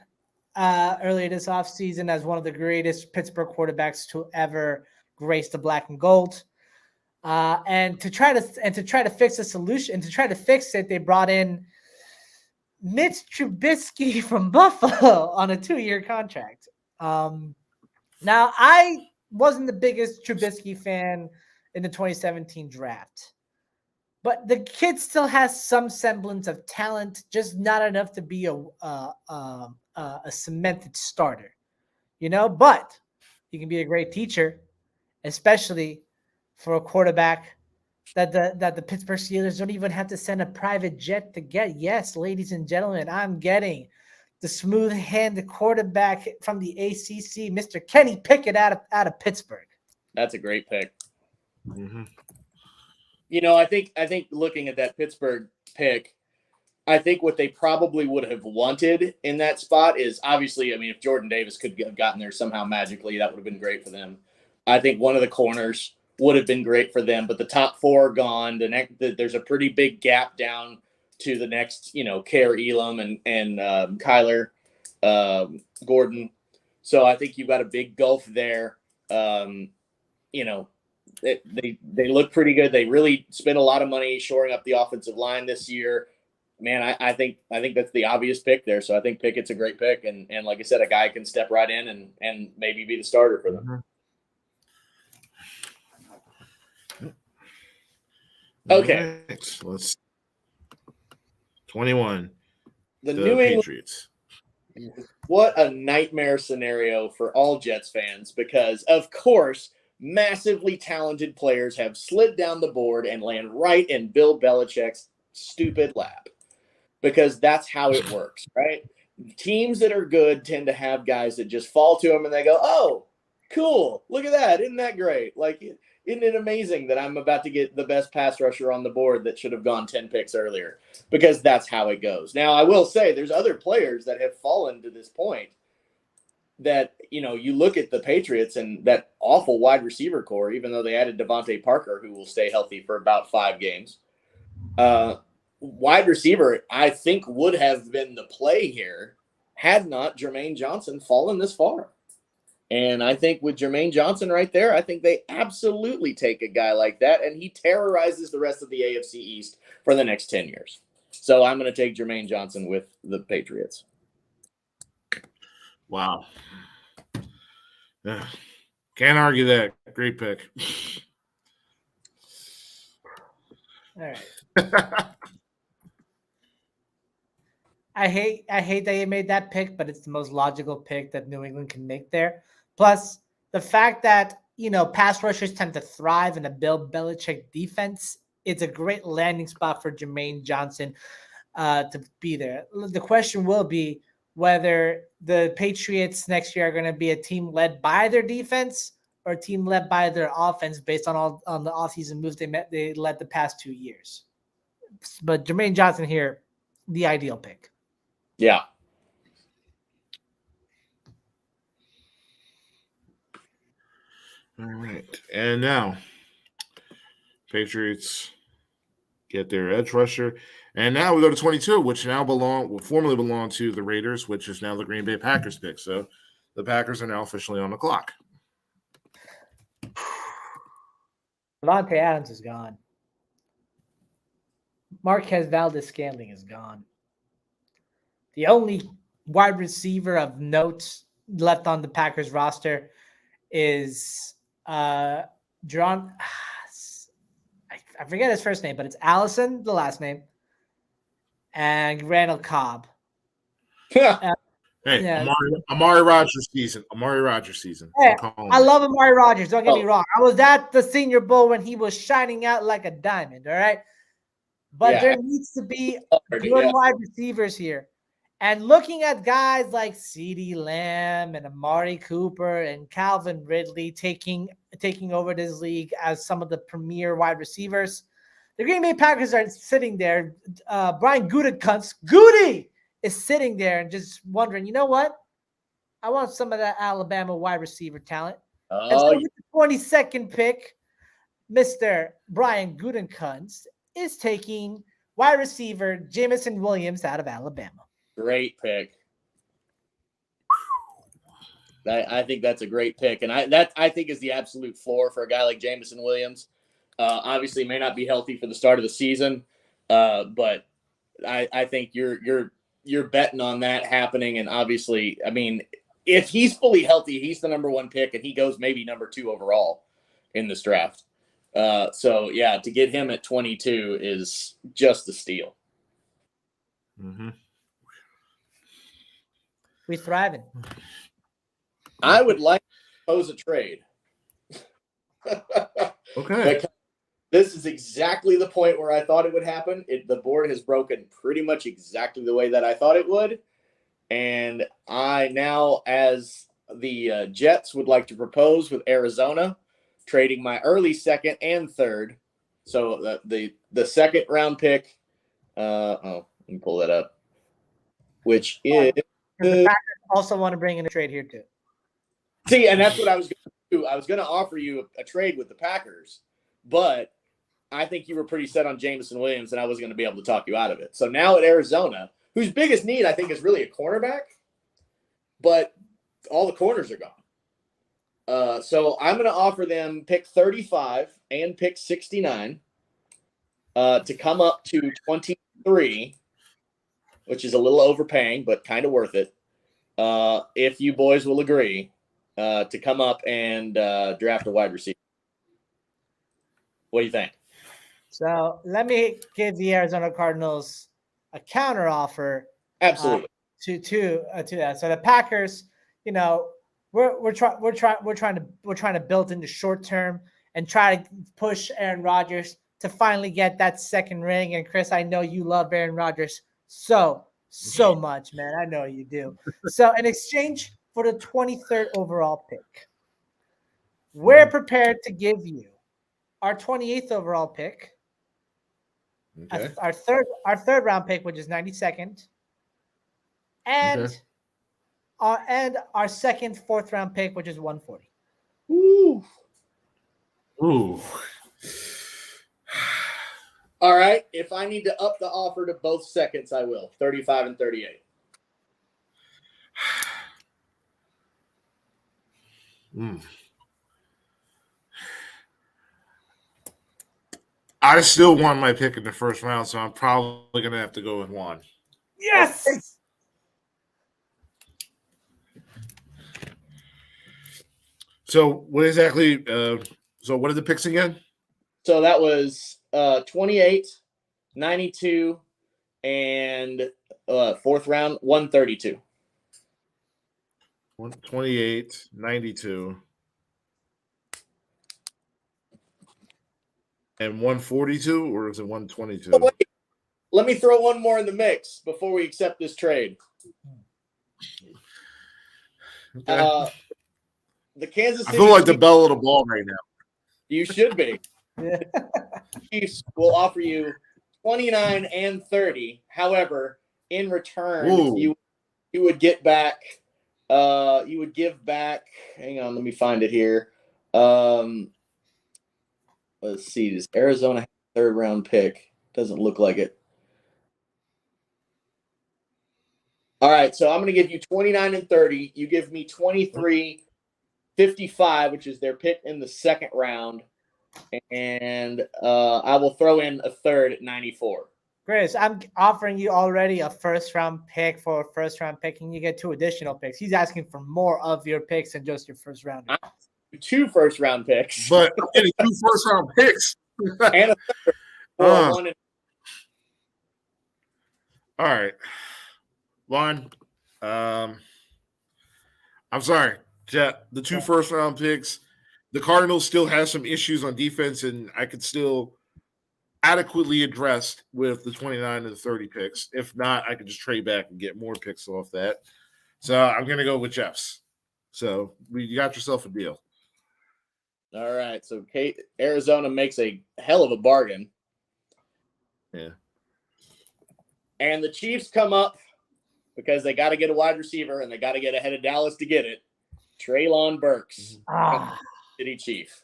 earlier this offseason as one of the greatest Pittsburgh quarterbacks to ever grace the black and gold. And to try to fix the solution and to try to fix it, they brought in Mitch Trubisky from Buffalo on a 2-year contract. Now, I wasn't the biggest Trubisky fan in the 2017 draft, but the kid still has some semblance of talent, just not enough to be a cemented starter, But he can be a great teacher, especially for a quarterback that the Pittsburgh Steelers don't even have to send a private jet to get. Yes, ladies and gentlemen, I'm getting the smooth-handed quarterback from the ACC, Mr. Kenny Pickett out of Pittsburgh. That's a great pick. Mm-hmm. I think looking at that Pittsburgh pick, I think what they probably would have wanted in that spot is obviously, I mean, if Jordan Davis could have gotten there somehow magically, that would have been great for them. I think one of the corners would have been great for them, but the top 4 are gone. There's a pretty big gap down to the next, Kare Elam and Kyler Gordon. So I think you've got a big gulf there. They look pretty good. They really spent a lot of money shoring up the offensive line this year. Man, I think that's the obvious pick there. So I think Pickett's a great pick, and like I said, a guy can step right in and maybe be the starter for them. Mm-hmm. Okay. Right. Let's 21. The New Patriots. What a nightmare scenario for all Jets fans, because of course, massively talented players have slid down the board and land right in Bill Belichick's stupid lap, because that's how it works, right? Teams that are good tend to have guys that just fall to them and they go, "Oh, cool. Look at that. Isn't that great? Like, isn't it amazing that I'm about to get the best pass rusher on the board that should have gone 10 picks earlier?" Because that's how it goes. Now, I will say there's other players that have fallen to this point that, you look at the Patriots and that awful wide receiver core, even though they added Devontae Parker, who will stay healthy for about 5 games. Wide receiver, I think, would have been the play here had not Jermaine Johnson fallen this far. And I think with Jermaine Johnson right there, I think they absolutely take a guy like that, and he terrorizes the rest of the AFC East for the next 10 years. So I'm going to take Jermaine Johnson with the Patriots. Wow. Can't argue that. Great pick. All right. I hate that you made that pick, but it's the most logical pick that New England can make there. Plus, the fact that, pass rushers tend to thrive in a Bill Belichick defense, it's a great landing spot for Jermaine Johnson to be there. The question will be whether the Patriots next year are going to be a team led by their defense or a team led by their offense based on the offseason moves they led the past 2 years. But Jermaine Johnson here, the ideal pick. Yeah. All right. And now, Patriots get their edge rusher. And now we go to 22, which will formerly belong to the Raiders, which is now the Green Bay Packers pick. So the Packers are now officially on the clock. Devontae Adams is gone. Marquez Valdez-Scantling is gone. The only wide receiver of note left on the Packers roster is John. I forget his first name, but it's Allison, the last name, and Randall Cobb. Hey, yeah. Amari Rogers season. Hey, I love Amari Rogers. Don't get me wrong. I was at the Senior Bowl when he was shining out like a diamond. All right, but there needs to be good wide receivers here. And looking at guys like CeeDee Lamb and Amari Cooper and Calvin Ridley taking over this league as some of the premier wide receivers, the Green Bay Packers are sitting there. Brian Gutekunst, Goody, is sitting there and just wondering, you know what? I want some of that Alabama wide receiver talent. And so with the 22nd pick, Mr. Brian Gutekunst is taking wide receiver Jameson Williams out of Alabama. Great pick. I think that's a great pick, and I think is the absolute floor for a guy like Jameson Williams. Obviously, may not be healthy for the start of the season, but I think you're betting on that happening. And obviously, I mean, if he's fully healthy, he's the number 1 pick, and he goes maybe number 2 overall in this draft. So yeah, to get him at 22 is just a steal. Mm-hmm. We're thriving. I would like to pose a trade. Okay. This is exactly the point where I thought it would happen. The board has broken pretty much exactly the way that I thought it would. And I now, as the Jets, would like to propose with Arizona, trading my early 2nd and 3rd. So the 2nd round pick, let me pull that up, which is... The Packers also want to bring in a trade here too. See, and that's what I was going to do. I was going to offer you a trade with the Packers, but I think you were pretty set on Jameson Williams, and I was going to be able to talk you out of it. So now at Arizona, whose biggest need I think is really a cornerback, but all the corners are gone. So I'm going to offer them pick 35 and pick 69 to come up to 23, which is a little overpaying, but kind of worth it. If you boys will agree to come up and draft a wide receiver. What do you think? So let me give the Arizona Cardinals a counter offer. Absolutely. To that. So the Packers, we're trying to build in the short term and try to push Aaron Rodgers to finally get that 2nd ring. And Chris, I know you love Aaron Rodgers so much, man. I know you do. So in exchange for the 23rd overall pick, we're prepared to give you our 28th overall pick, okay, our third round pick, which is 92nd, and our second 4th round pick, which is 140. Woo. Ooh. All right. If I need to up the offer to both seconds, I will. 35 and 38. I still want my pick in the first round, so I'm probably going to have to go with Juan. Yes. So what exactly? So what are the picks again? So that was 28, 92, and 4th round 132. 128, 92, and 142, or is it 122? Oh, wait. Let me throw one more in the mix before we accept this trade. Okay. The Kansas City I feel like the belle of the ball right now. You should be. Yeah. Chiefs will offer you 29 and 30. However, in return, Ooh. you would get back. You would give back. Hang on, let me find it here. Let's see. Does Arizona have a 3rd round pick? Doesn't look like it. All right, so I'm going to give you 29 and 30. You give me 23, 55, which is their pick in the 2nd round. And I will throw in a 3rd at 94. Kris, I'm offering you already a 1st round pick for a 1st round pick, and you get 2 additional picks. He's asking for more of your picks than just your 1st round. 2 1st round picks. But I'm getting 2 first round picks. And a 3rd for 1 and all right. Juan, I'm sorry. The 2 first round picks, the Cardinals still have some issues on defense, and I could still adequately address with the 29 and the 30 picks. If not, I could just trade back and get more picks off that. So I'm going to go with Jeff's. So you got yourself a deal. All right. So Arizona makes a hell of a bargain. Yeah. And the Chiefs come up because they got to get a wide receiver and they got to get ahead of Dallas to get it. Treylon Burks, City Chief.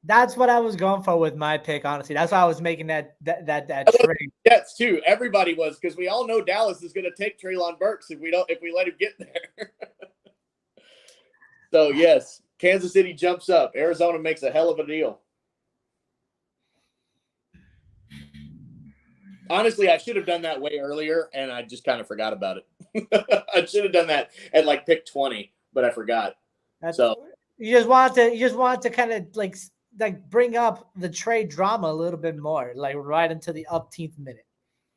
That's what I was going for with my pick, honestly. That's why I was making that trade. Jets too. Everybody was, because we all know Dallas is going to take Treylon Burks if we let him get there. So yes, Kansas City jumps up. Arizona makes a hell of a deal. Honestly, I should have done that way earlier, and I just kind of forgot about it. I should have done that at like pick 20, but I forgot. You just want to kind of like bring up the trade drama a little bit more, like right into the 18th minute.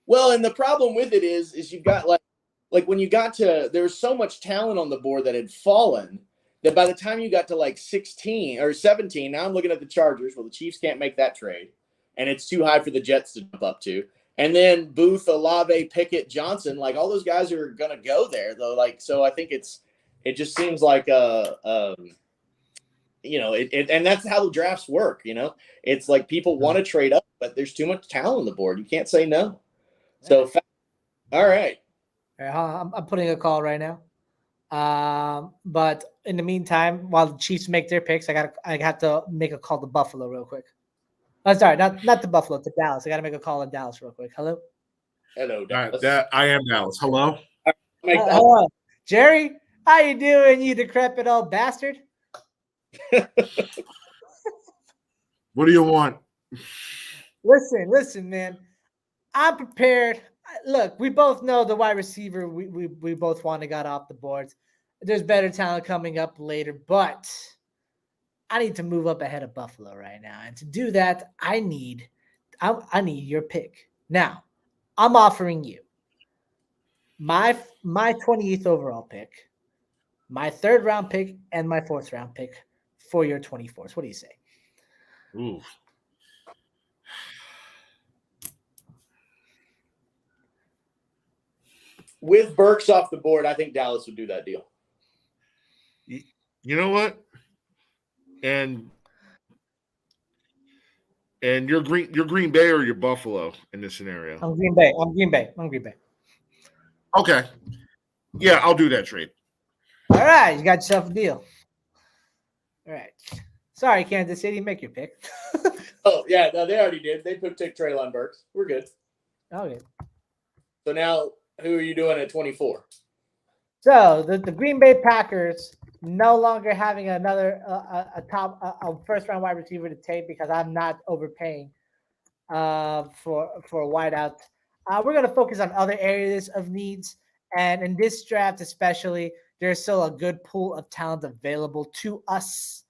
Well, and the problem with it is you've got like when you got to, there was so much talent on the board that had fallen that by the time you got to like 16 or 17, now I'm looking at the Chargers. Well, the Chiefs can't make that trade, and it's too high for the Jets to jump up to. And then Booth, Olave, Pickett, Johnson, like all those guys are going to go there though. Like, so I think it just seems like, and that's how the drafts work. It's like people want to trade up, but there's too much talent on the board. You can't say no. So, all right. I'm putting a call right now. But in the meantime, while the Chiefs make their picks, I have to make a call to Buffalo real quick. I'm sorry, not to Buffalo, to Dallas. I got to make a call to Dallas real quick. Hello? Hello, Dallas. I am Dallas. Hello? Hello. Jerry, how you doing, you decrepit old bastard? What do you want? Listen, man. I'm prepared. Look, we both know the wide receiver we both want to got off the boards. There's better talent coming up later, but I need to move up ahead of Buffalo right now. And to do that, I need your pick. Now, I'm offering you my 28th overall pick, my 3rd round pick, and my 4th round pick for your 24th. What do you say? Ooh. With Burks off the board, I think Dallas would do that deal. You know what? And you're Green Bay or you're Buffalo in this scenario? I'm Green Bay. Okay. Yeah, I'll do that trade. All right, you got yourself a deal. All right. Sorry, Kansas City, make your pick. Oh, yeah, no, they already did. They took Traylon Burks. We're good. Okay. So now, who are you doing at 24? So the Green Bay Packers no longer having another a first round wide receiver to take because I'm not overpaying for a wideout. We're going to focus on other areas of needs, and in this draft especially, there's still a good pool of talent available to us.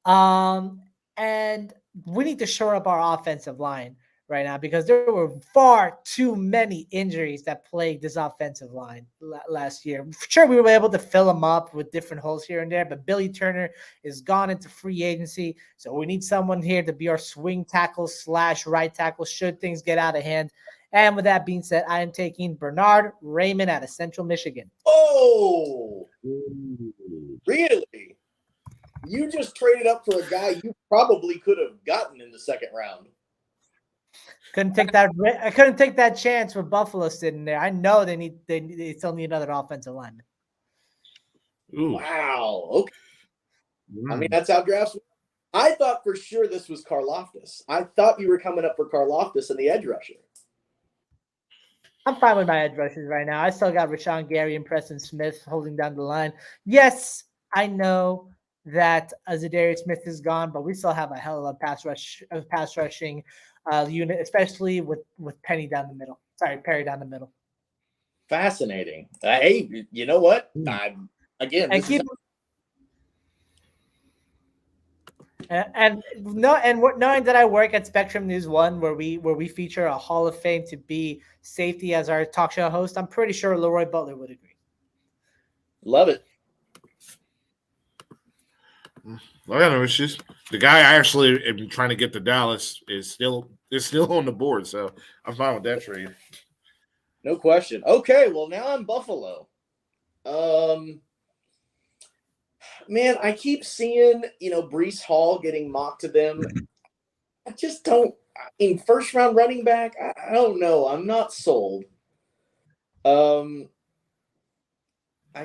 And we need to shore up our offensive line right now because there were far too many injuries that plagued this offensive line last year. Sure, we were able to fill them up with different holes here and there, but Billy Turner is gone into free agency. So we need someone here to be our swing tackle / right tackle should things get out of hand. And with that being said, I am taking Bernard Raymond out of Central Michigan. Oh, really? You just traded up for a guy you probably could have gotten in the second round. Couldn't take that. I couldn't take that chance with Buffalo sitting there. I know they still need another offensive lineman. Ooh. Wow. Okay. I mean, that's how drafts work. I thought for sure this was Karlaftis. I thought you were coming up for Karlaftis and the edge rusher. I'm fine with my edge rushers right now. I still got Rashawn Gary and Preston Smith holding down the line. Yes, I know that Zadarius Smith is gone, but we still have a hell of a pass rushing unit, especially with Perry down the middle. Fascinating. Hey, you know what? Knowing that I work at Spectrum News One, where we feature a Hall of Fame to be safety as our talk show host, I'm pretty sure Leroy Butler would agree. Love it. I got no issues. The guy I actually am trying to get to Dallas is still on the board, so I'm fine with that trade. No question. Okay, well now I'm Buffalo. Man, I keep seeing Breece Hall getting mocked to them. I just don't. In first round running back, I don't know. I'm not sold. I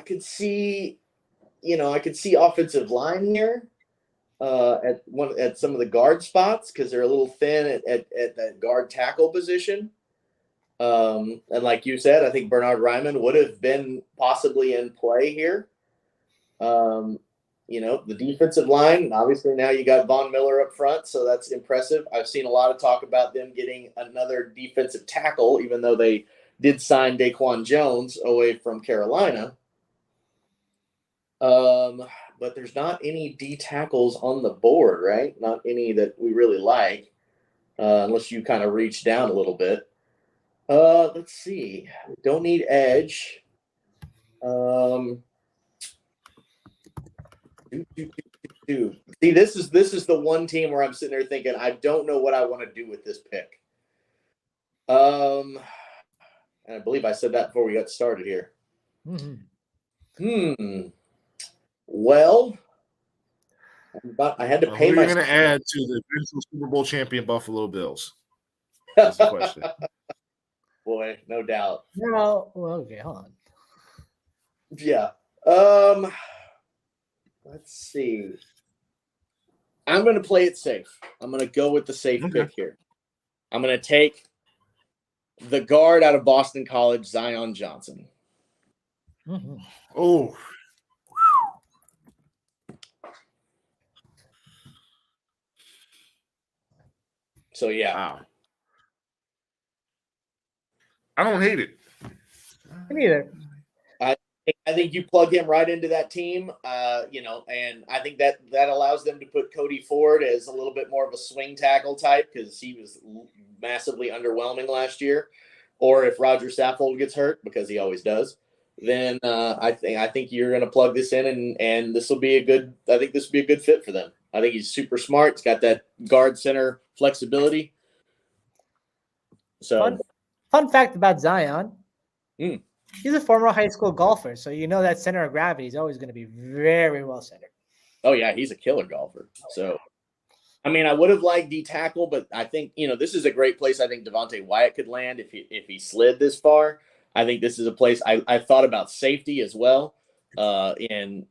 could see offensive line here at some of the guard spots because they're a little thin at that guard tackle position. And like you said, I think Bernard Ryman would have been possibly in play here. The defensive line, obviously now you got Von Miller up front, so that's impressive. I've seen a lot of talk about them getting another defensive tackle, even though they did sign Daquan Jones away from Carolina. But there's not any D tackles on the board, right? Not any that we really like, unless you kind of reach down a little bit. Let's see. We don't need edge. See, this is the one team where I'm sitting there thinking I don't know what I want to do with this pick. And I believe I said that before we got started here. Well, I had to pay Who my. are you going to add to the eventual Super Bowl champion Buffalo Bills? That's the question. Boy, no doubt. Well, okay, hold on. Yeah. Let's see. I'm going to play it safe. I'm going to go with the safe pick here. I'm going to take the guard out of Boston College, Zion Johnson. Oh. So, yeah. Wow. I don't hate it. Me neither. I think you plug him right into that team, and I think that allows them to put Cody Ford as a little bit more of a swing tackle type because he was massively underwhelming last year. Or if Roger Saffold gets hurt, because he always does, then I think you're going to plug this in, and this will be a good fit for them. I think he's super smart. He's got that guard center flexibility. So, fun fact about Zion. He's a former high school golfer, so that center of gravity is always going to be very well centered. Oh, yeah, he's a killer golfer. So, I mean, I would have liked D tackle, but I think, this is a great place I think Devontae Wyatt could land if he slid this far. I think this is a place I thought about safety as well. In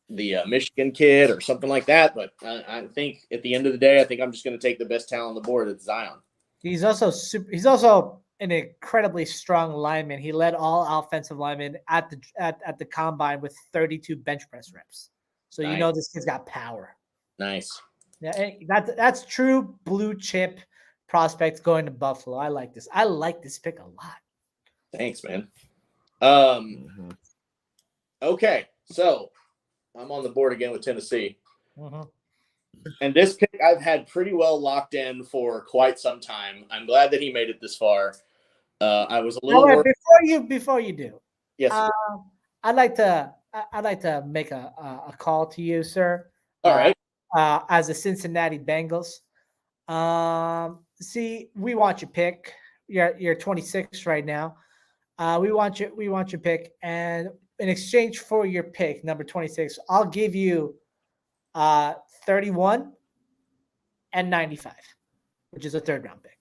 the Michigan kid or something like that. But I think at the end of the day, I think I'm just going to take the best talent on the board at Zion. He's also an incredibly strong lineman. He led all offensive linemen at the combine with 32 bench press reps. So Nice. You know this kid's got power. Nice. Yeah, that's true blue chip prospects going to Buffalo. I like this. I like this pick a lot. Thanks, man. Okay, so I'm on the board again with Tennessee. And this pick I've had pretty well locked in for quite some time. I'm glad that he made it this far. I was a little worried. Before you do. Yes. I'd like to make a call to you, sir. All right. As a Cincinnati Bengals. See, we want your pick. You're 26 right now. We want your pick, and in exchange for your pick, number 26, I'll give you 31 and 95, which is a third round pick.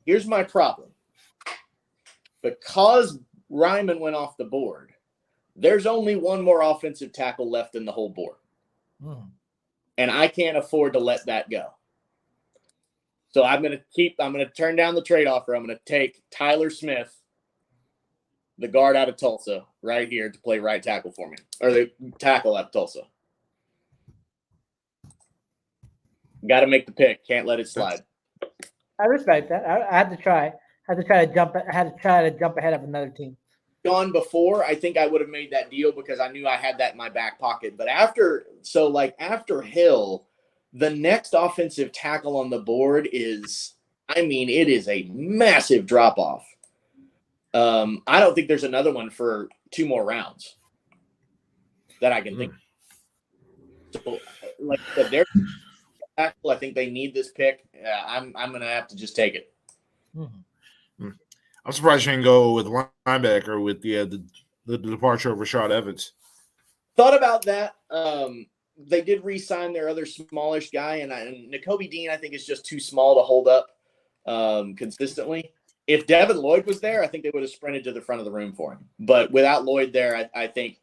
Here's my problem. Because Ryman went off the board, there's only one more offensive tackle left in the whole board. And I can't afford to let that go. So I'm going to turn down the trade offer. I'm going to take Tyler Smith, the guard out of Tulsa, right here to play right tackle for me, or the tackle out of Tulsa. Got to make the pick. Can't let it slide. I respect that. I had to try. I had to try to jump ahead of another team. Gone before, I think I would have made that deal because I knew I had that in my back pocket. But after Hill, the next offensive tackle on the board is, it is a massive drop off. I don't think there's another one for 2 more rounds that I can think of. So, like I said, I think they need this pick. I'm going to have to just take it. I'm surprised you didn't go with linebacker with the departure of Rashad Evans. Thought about that. They did re-sign their other smallish guy, and Nakobe Dean, I think, is just too small to hold up consistently. If Devin Lloyd was there, I think they would have sprinted to the front of the room for him. But without Lloyd there, I think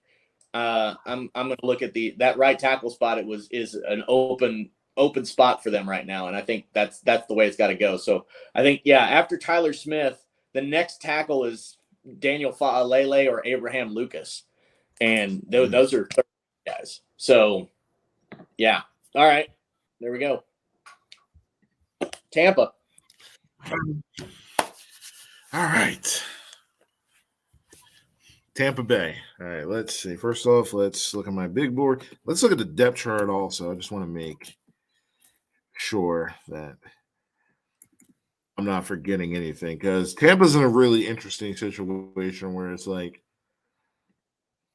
I'm going to look at that right tackle spot. Is an open spot for them right now, and I think that's the way it's got to go. So I think after Tyler Smith, the next tackle is Daniel Fa'alele or Abraham Lucas, and those are 30 guys. So all right, there we go. Tampa. All right. Tampa Bay. All right, let's see. First off, let's look at my big board. Let's look at the depth chart also. I just want to make sure that I'm not forgetting anything because Tampa's in a really interesting situation where it's like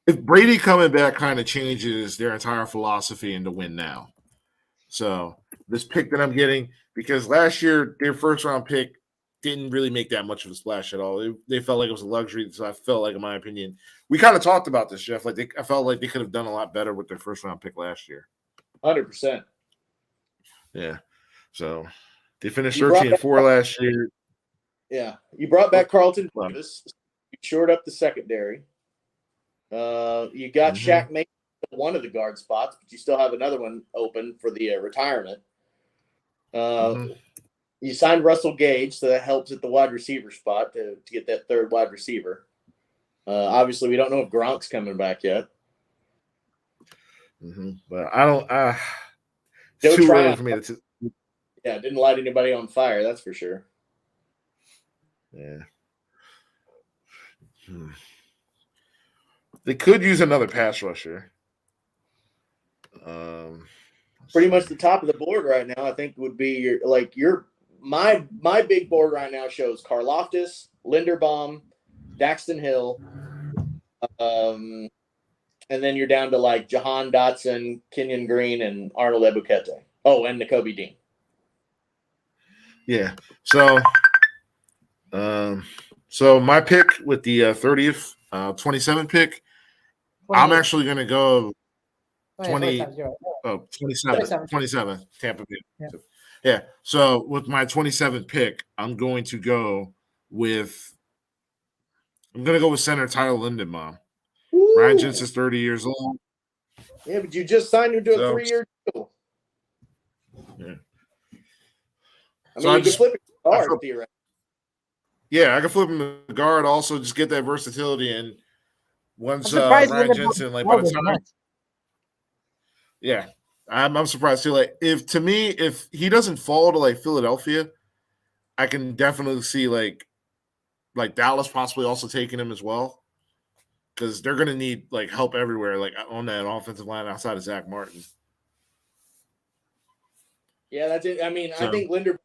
if Brady coming back kind of changes their entire philosophy into win now. So this pick that I'm getting, because last year their first round pick didn't really make that much of a splash at all. They felt like it was a luxury. So I felt like, in my opinion, we kind of talked about this, Jeff. I felt like they could have done a lot better with their first round pick last year. 100%. Yeah. So they finished 13-4 last year. Yeah. You brought back Carlton Davis. You shored up the secondary. You got Shaq Mason at one of the guard spots, but you still have another one open for the retirement. You signed Russell Gage, so that helps at the wide receiver spot to get that third wide receiver. Obviously, we don't know if Gronk's coming back yet. But I don't. Joe too early Tryon. for me to. Yeah, didn't light anybody on fire. That's for sure. Yeah. They could use another pass rusher. Pretty much the top of the board right now, I think, would be my big board right now shows Karlaftis, Linderbaum, Daxton Hill, and then you're down to like Jahan Dotson, Kenyon Green, and Arnold Ebukete. Oh, and Nakobe Dean. Yeah. So my pick with the 30th, 27 pick, 28. I'm actually going to go 27 Tampa Bay. Yeah. Yeah. So with my 27th pick, I'm going to go with center Tyler Lindenbaum. Woo! Ryan Jensen's 30 years old. Yeah, but you just signed him to a So- 3-year deal. Yeah. I So mean, I you just- could flip it I hard, flip- theoretically. Yeah, I can flip him to guard. Also, just get that versatility. And once I'm surprised Ryan Lindenbaum Jensen, like by the was time, much. yeah, I'm surprised too. Like if he doesn't fall to like Philadelphia, I can definitely see like Dallas possibly also taking him as well, because they're gonna need like help everywhere, like on that offensive line outside of Zach Martin. Yeah, that's it. I mean, So- I think Linder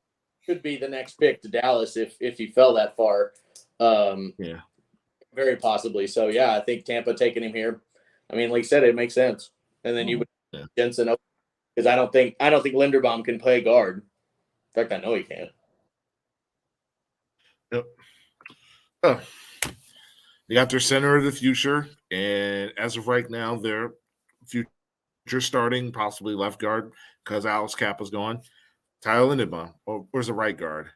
could be the next pick to Dallas if he fell that far. Yeah. Very possibly. So yeah, I think Tampa taking him here. I mean, like you said, it makes sense. And then you would Jensen, because I don't think Linderbaum can play guard. In fact, I know he can. Yep. Oh. They got their center of the future, and as of right now, their future starting possibly left guard because Alex Kappa's gone. Tyler Lindenbaum, or where's the right guard?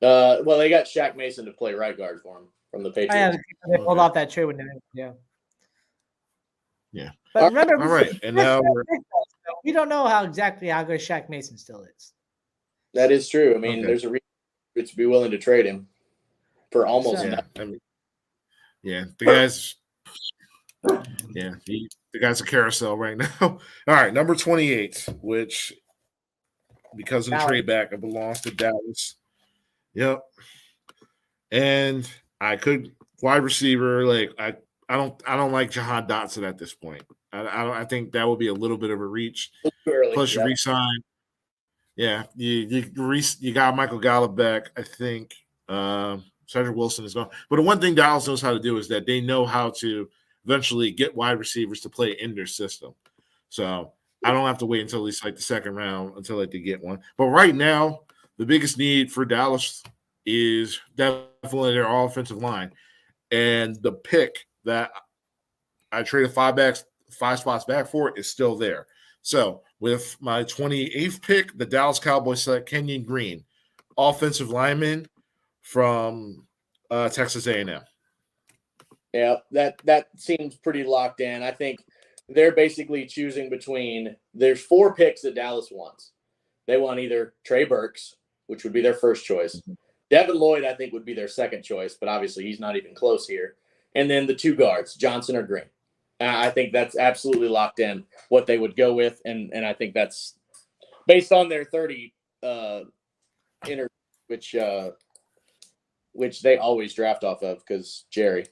Well, they got Shaq Mason to play right guard for him from the Oh, yeah, Patriots. they pulled Okay. off that trade with them. Yeah. Yeah. But remember, All right, and now we don't know how good Shaq Mason still is. That is true. I mean, Okay. there's a reason to be willing to trade him for almost So- nothing. I mean, the guy's the guy's a carousel right now. All right, number 28, which because of the Dallas. trade back, it belongs to Dallas. Yep. And I could wide receiver, like I don't like Jahan Dotson at this point. I think that would be a little bit of a reach. Too early. Plus you Yeah. resign. Yeah, you got Michael Gallup back. I think Cedric Wilson is gone. But the one thing Dallas knows how to do is that they know how to eventually get wide receivers to play in their system. So I don't have to wait until at least like the second round until like they get one. But right now, the biggest need for Dallas is definitely their offensive line. And the pick that I traded 5 spots back for is still there. So with my 28th pick, the Dallas Cowboys select Kenyon Green, offensive lineman from Texas A&M. Yeah, that seems pretty locked in. I think they're basically choosing between there's 4 picks that Dallas wants. They want either Trey Burks, which would be their first choice. Devin Lloyd, I think, would be their second choice, but obviously he's not even close here. And then the 2 guards, Johnson or Green. I think that's absolutely locked in what they would go with, and I think that's based on their 30 which they always draft off of because Jerry.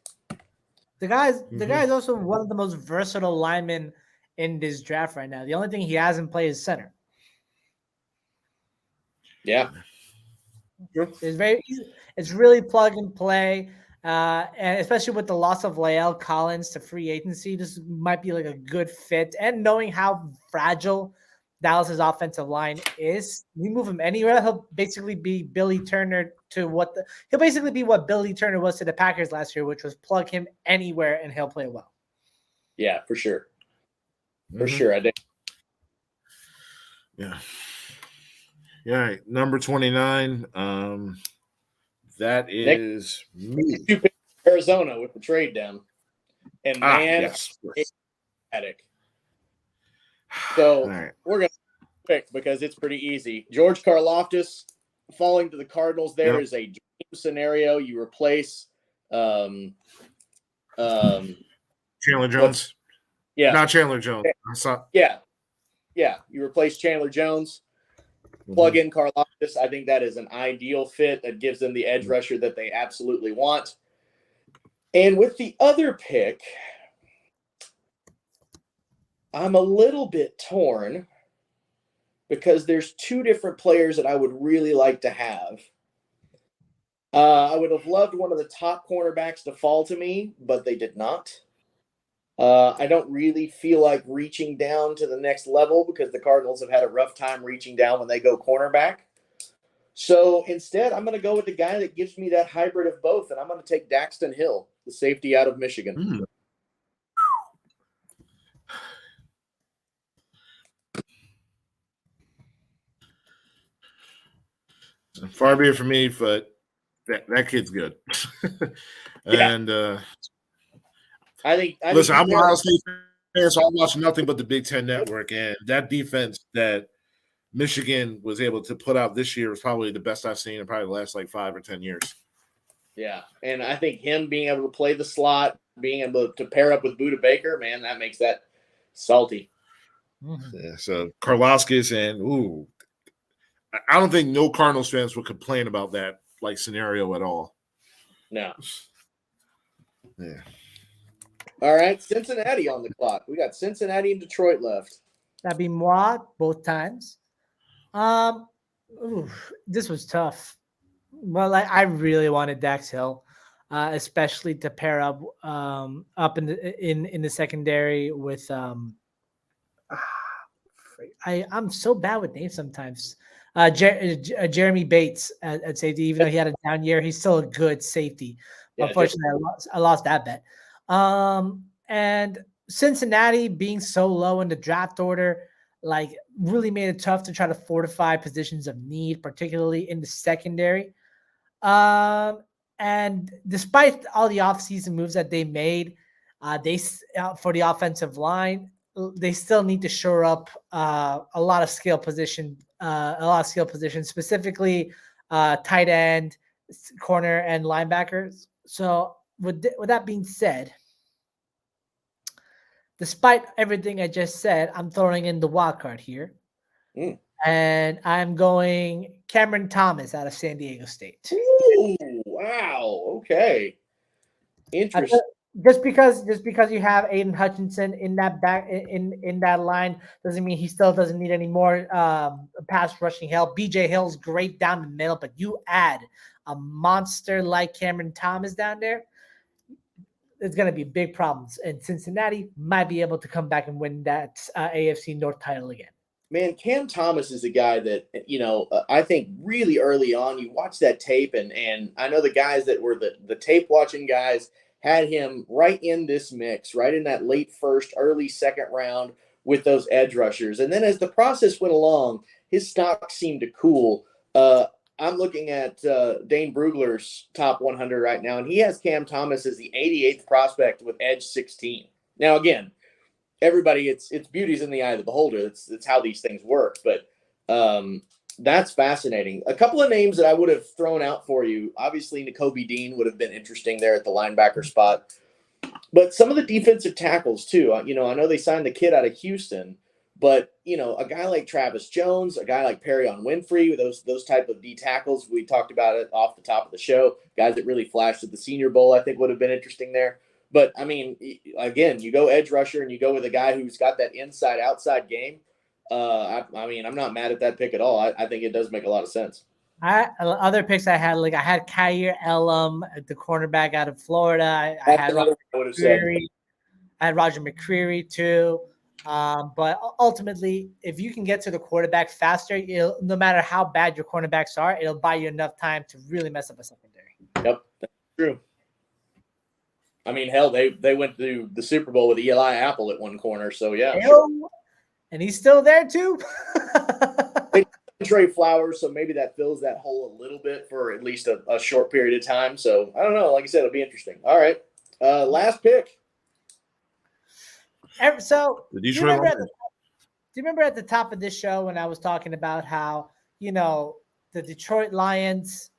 The guy's also one of the most versatile linemen in this draft right now. The only thing he hasn't played is center. Yeah. It's really plug and play. And especially with the loss of Lael Collins to free agency, this might be like a good fit. And knowing how fragile Dallas's offensive line is, you move him anywhere, he'll basically be Billy Turner he'll basically be what Billy Turner was to the Packers last year, which was plug him anywhere and he'll play well. Yeah, for sure. For sure. I think. Yeah. Yeah. Right. Number 29. That is me. Arizona with the trade down. And man, yes. Attic. So right. we're going to pick because it's pretty easy. George Karlaftis falling to the Cardinals there is a dream scenario. You replace Chandler Jones. Yeah. Not Chandler Jones. Yeah. You replace Chandler Jones. Plug in Karlaftis. I think that is an ideal fit that gives them the edge rusher that they absolutely want. And with the other pick, I'm a little bit torn because there's 2 different players that I would really like to have. I would have loved one of the top cornerbacks to fall to me, but they did not. I don't really feel like reaching down to the next level because the Cardinals have had a rough time reaching down when they go cornerback. So instead, I'm going to go with the guy that gives me that hybrid of both, and I'm going to take Daxton Hill, the safety out of Michigan. far be it for me, but that kid's good. And I think listen, he's I'm an there. Ohio State fan, so I'm watching nothing but the Big Ten Network, and that defense that Michigan was able to put out this year was probably the best I've seen in probably the last like 5 or 10 years. Yeah, and I think him being able to play the slot, being able to pair up with Buda Baker, man, that makes that salty. Yeah, so Karlaftis and I don't think no Cardinals fans would complain about that like scenario at all. No. Yeah. All right, Cincinnati on the clock. We got Cincinnati and Detroit left. That'd be moi both times. This was tough. Well, I really wanted Dax Hill, especially to pair up up in the secondary with I'm so bad with names sometimes. Jeremy Bates at safety, even though he had a down year, he's still a good safety. Yeah, Unfortunately, I lost that bet. And Cincinnati being so low in the draft order, like really made it tough to try to fortify positions of need, particularly in the secondary. And despite all the offseason moves that they made, for the offensive line, they still need to shore up a lot of skill positions, specifically tight end, corner, and linebackers. So with that being said, despite everything I just said, I'm throwing in the wild card here. And I'm going Cameron Thomas out of San Diego State. Ooh, wow. Okay. Interesting. Just because you have Aiden Hutchinson in that in that line doesn't mean he still doesn't need any more pass rushing help. BJ Hill's great down the middle, but you add a monster like Cameron Thomas down there, it's going to be big problems. And Cincinnati might be able to come back and win that AFC North title again. Man, Cam Thomas is a guy that, I think really early on, you watch that tape, and I know the guys that were the tape watching guys had him right in this mix, right in that late first, early second round with those edge rushers. And then as the process went along, his stock seemed to cool. I'm looking at Dane Brugler's top 100 right now, and he has Cam Thomas as the 88th prospect with edge 16. Now, again, everybody, it's beauty's in the eye of the beholder. It's how these things work. But that's fascinating. A couple of names that I would have thrown out for you. Obviously, Nakobe Dean would have been interesting there at the linebacker spot. But some of the defensive tackles, too. I know they signed the kid out of Houston. But, a guy like Travis Jones, a guy like Perrion Winfrey, those type of D tackles, we talked about it off the top of the show. Guys that really flashed at the Senior Bowl, I think would have been interesting there. But, I mean, again, you go edge rusher and you go with a guy who's got that inside-outside game. I'm not mad at that pick at all. I think it does make a lot of sense. Other picks I had Kyer Elam, the cornerback out of Florida. I had Roger McCreary too. But ultimately, if you can get to the quarterback faster, no matter how bad your cornerbacks are, it'll buy you enough time to really mess up a secondary. Yep, that's true. I mean, hell, they went to the Super Bowl with Eli Apple at one corner, so yeah. Sure. And he's still there too. Trey Flowers, so maybe that fills that hole a little bit for at least a short period of time. So I don't know. Like I said, it'll be interesting. All right, last pick. So do you remember at the top of this show when I was talking about how the Detroit Lions,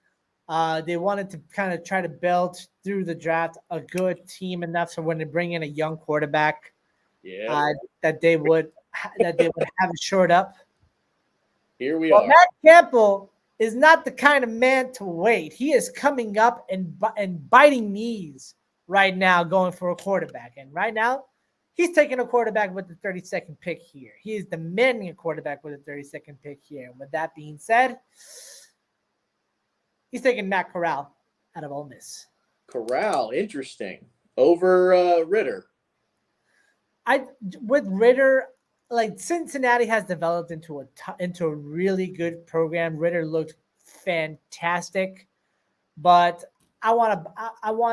they wanted to kind of try to build through the draft a good team enough so when they bring in a young quarterback, that they would have it shored up. Here we are. Matt Campbell is not the kind of man to wait. He is coming up and biting knees right now, going for a quarterback. And right now, he's taking a quarterback with the 32nd pick here. He is demanding a quarterback with a 32nd pick here. And with that being said, he's taking Matt Corral out of Ole Miss. Corral, interesting. Over Ritter. With Ritter, like Cincinnati has developed into a really good program. Ritter looked fantastic, but I want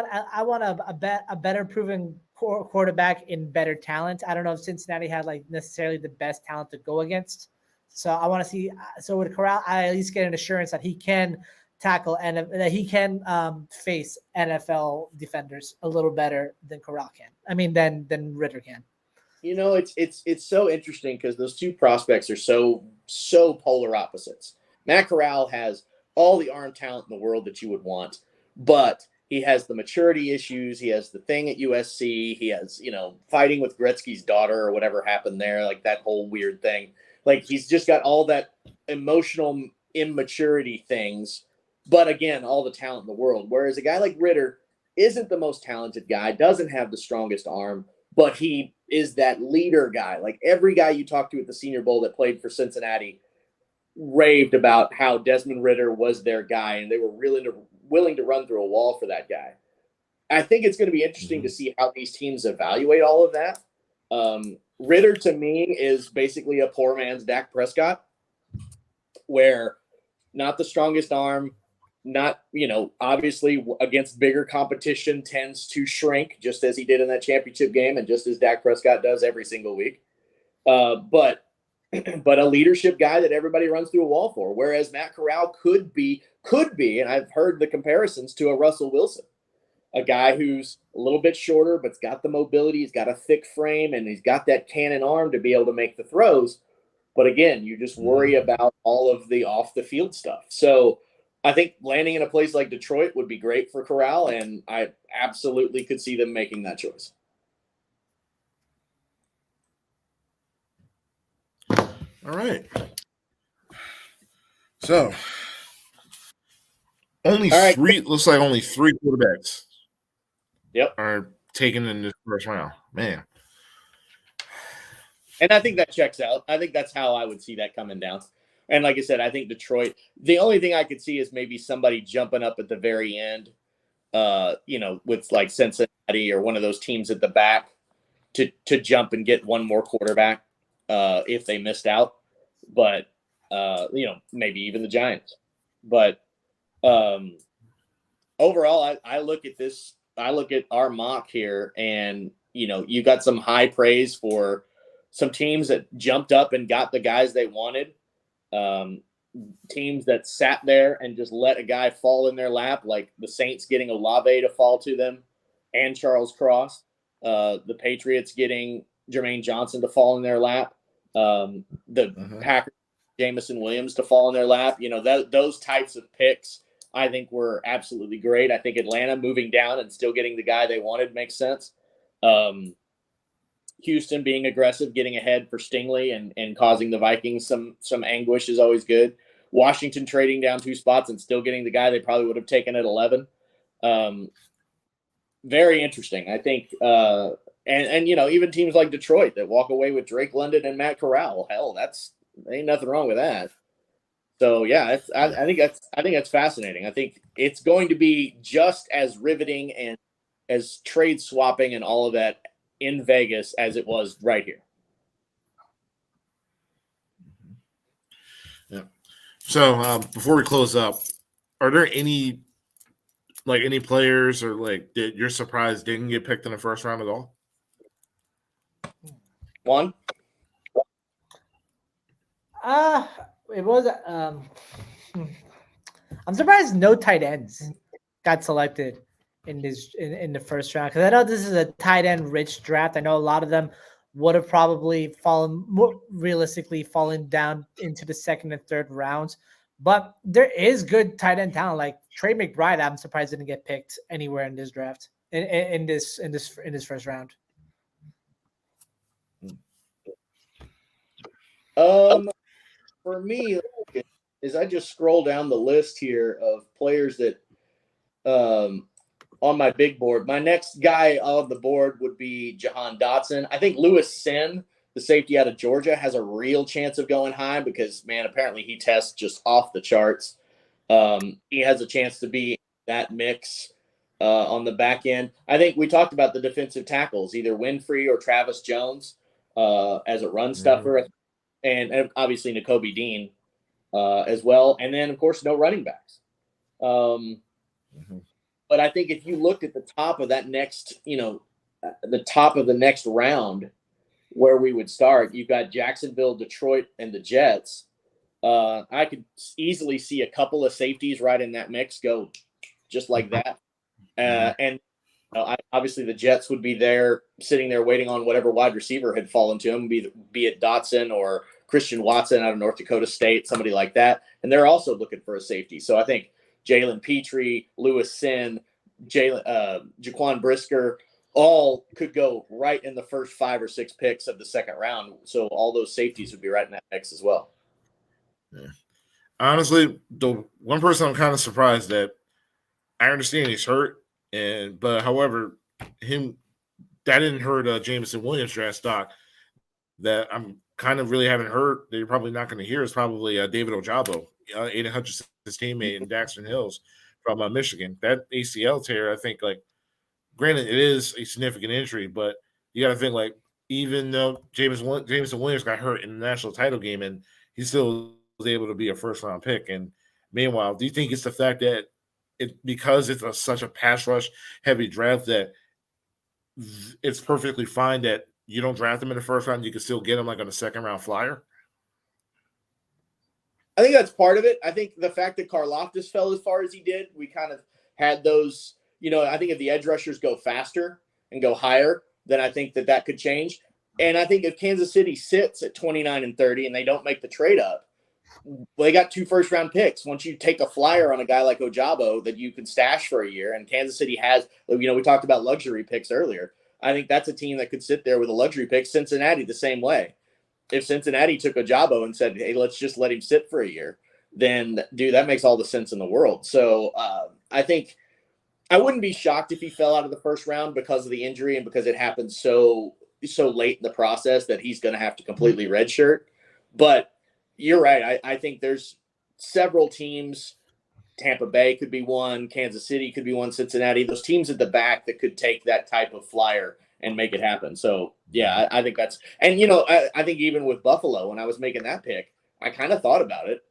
a better proven quarterback in better talent. I don't know if Cincinnati had necessarily the best talent to go against. So I want to see. So with Corral, I at least get an assurance that he can tackle and that he can face NFL defenders a little better than Corral can. I mean, than Ritter can. You know, it's so interesting because those two prospects are so polar opposites. Matt Corral has all the arm talent in the world that you would want, but he has the maturity issues. He has the thing at USC. He has, fighting with Gretzky's daughter or whatever happened there, like that whole weird thing. Like he's just got all that emotional immaturity things, but again, all the talent in the world. Whereas a guy like Ritter isn't the most talented guy, doesn't have the strongest arm, but he is that leader guy. Like every guy you talk to at the Senior Bowl that played for Cincinnati raved about how Desmond Ritter was their guy, and they were really willing to run through a wall for that guy. I think it's going to be interesting to see how these teams evaluate all of that. Ritter, to me, is basically a poor man's Dak Prescott, where not the strongest arm, not, obviously against bigger competition tends to shrink, just as he did in that championship game and just as Dak Prescott does every single week. But a leadership guy that everybody runs through a wall for, whereas Matt Corral could be, and I've heard the comparisons to a Russell Wilson, a guy who's a little bit shorter, but's got the mobility, he's got a thick frame, and he's got that cannon arm to be able to make the throws. But again, you just worry about all of the off the field stuff. So I think landing in a place like Detroit would be great for Corral, and I absolutely could see them making that choice. All right. So looks like only three quarterbacks are taken in this first round. Man. And I think that checks out. I think that's how I would see that coming down. And like I said, I think Detroit, the only thing I could see is maybe somebody jumping up at the very end, with like Cincinnati or one of those teams at the back to jump and get one more quarterback if they missed out. But, maybe even the Giants. But overall, I look at this, I look at our mock here, and, you got some high praise for some teams that jumped up and got the guys they wanted. Teams that sat there and just let a guy fall in their lap, like the Saints getting Olave to fall to them and Charles Cross. The Patriots getting Jermaine Johnson to fall in their lap. The Packers, Jameson Williams to fall in their lap. Those types of picks I think were absolutely great. I think Atlanta moving down and still getting the guy they wanted makes sense. Houston being aggressive, getting ahead for Stingley and causing the Vikings some anguish is always good. Washington trading down 2 spots and still getting the guy they probably would have taken at 11. Very interesting, I think. And even teams like Detroit that walk away with Drake London and Matt Corral. Hell, ain't nothing wrong with that. So yeah, I think that's fascinating. I think it's going to be just as riveting and as trade swapping and all of that in Vegas as it was right here. Yeah. So before we close up, are there any players or that you're surprised didn't get picked in the first round at all? Juan? It was I'm surprised no tight ends got selected in the first round, because I know this is a tight end rich draft. I know a lot of them would have probably realistically fallen down into the second and third rounds, but there is good tight end talent. Like Trey McBride, I'm surprised didn't get picked anywhere in this draft in this first round. For me, as I just scroll down the list here of players that on my big board, my next guy on the board would be Jahan Dotson. I think Lewis Sin, the safety out of Georgia, has a real chance of going high because, man, apparently he tests just off the charts. He has a chance to be that mix on the back end. I think we talked about the defensive tackles, either Winfrey or Travis Jones as a run stuffer, and obviously Nakobe Dean as well. And then, of course, no running backs. But I think if you looked at the top of that next, the top of the next round, where we would start. You've got Jacksonville, Detroit, and the Jets. I could easily see a couple of safeties right in that mix go just like that. And obviously the Jets would be there, sitting there waiting on whatever wide receiver had fallen to him, be it Dotson or Christian Watson out of North Dakota State, somebody like that. And they're also looking for a safety. So I think Jalen Petrie, Lewis Sin, Jaquan Brisker, all could go right in the first 5 or 6 picks of the second round. So all those safeties would be right in that mix as well. Yeah. Honestly, the one person I'm kind of surprised that I understand he's hurt, but however, that didn't hurt Jameson Williams draft stock. That I'm kind of really haven't heard that you're probably not going to hear is probably David Ojabo, Aiden Hutchinson's teammate in Daxton Hills from Michigan. That ACL tear, I think, like, granted, it is a significant injury, but you got to think, like, even though Jameson Williams got hurt in the national title game, and he still was able to be a first-round pick. And meanwhile, do you think it's the fact that because it's such a pass rush heavy draft that it's perfectly fine that you don't draft him in the first round, you can still get him like on a second-round flyer? I think that's part of it. I think the fact that Karlaftis fell as far as he did, we kind of had those, I think if the edge rushers go faster and go higher, then I think that could change. And I think if Kansas City sits at 29 and 30 and they don't make the trade up, well, they got 2 first-round picks. Once you take a flyer on a guy like Ojabo that you can stash for a year, and Kansas City has, we talked about luxury picks earlier. I think that's a team that could sit there with a luxury pick. Cincinnati the same way. If Cincinnati took Ojabo and said, hey, let's just let him sit for a year, then, dude, that makes all the sense in the world. So I think I wouldn't be shocked if he fell out of the first round because of the injury and because it happened so late in the process that he's going to have to completely redshirt. But you're right. I think there's several teams. Tampa Bay could be one. Kansas City could be one. Cincinnati. Those teams at the back that could take that type of flyer and make it happen. So, yeah, I think that's – and, I think even with Buffalo, when I was making that pick, I kind of thought about it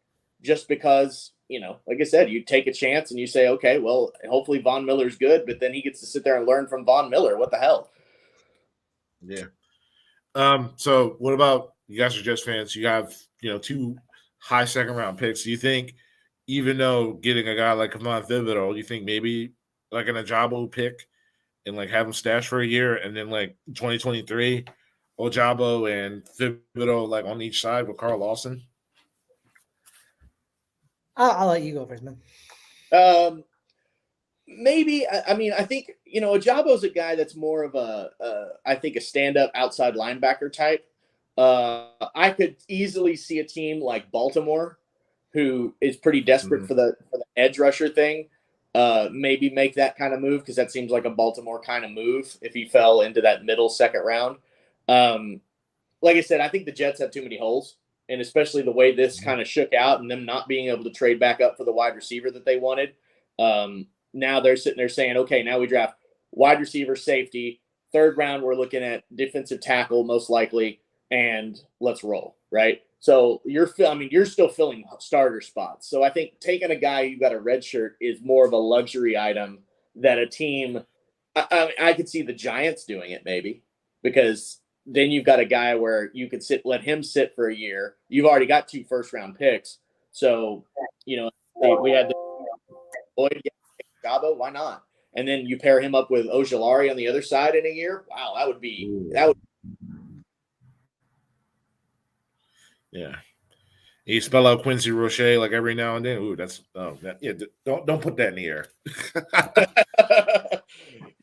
just because, like I said, you take a chance and you say, okay, well, hopefully Von Miller's good, but then he gets to sit there and learn from Von Miller. What the hell? Yeah. So what about – you guys are Jets fans. You have, 2 high second-round picks. Do you think, even though getting a guy like Kavon Thibodeau, you think maybe like an Ojabo pick and like have him stashed for a year, and then like 2023, Ojabo and Thibodeau like on each side with Carl Lawson? I'll let you go first, man. Maybe. I mean, I think, Ojabo's a guy that's more of I think a stand-up outside linebacker type. I could easily see a team like Baltimore, who is pretty desperate for the edge rusher thing, maybe make that kind of move, because that seems like a Baltimore kind of move if he fell into that middle second round. Like I said, I think the Jets have too many holes, and especially the way this kind of shook out and them not being able to trade back up for the wide receiver that they wanted. Now they're sitting there saying, okay, now we draft wide receiver, safety. Third round, we're looking at defensive tackle most likely, and let's roll, right? So you're still filling starter spots. So I think taking a guy you got a red shirt is more of a luxury item that a team. I could see the Giants doing it maybe, because then you've got a guy where you could let him sit for a year. You've already got 2 first-round picks, so we had the Boyd, Gabo, why not? And then you pair him up with Ojulari on the other side in a year. Wow, that would. Yeah. You spell out Quincy Roche like every now and then. Ooh, don't put that in the air.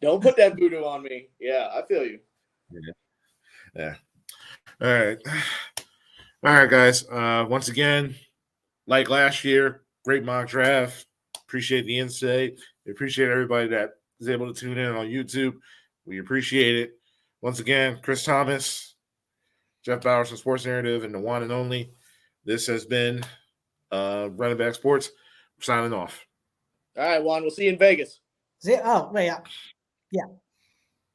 Don't put that voodoo on me. Yeah, I feel you. Yeah. All right, guys. Once again, like last year, great mock draft. Appreciate the insight. We appreciate everybody that is able to tune in on YouTube. We appreciate it. Once again, Kris Thomas, Jeff Bowers from Sports Narrative, and the one and only. This has been Running Back Sports. We're signing off. All right, Juan. We'll see you in Vegas. Oh, wait. Yeah.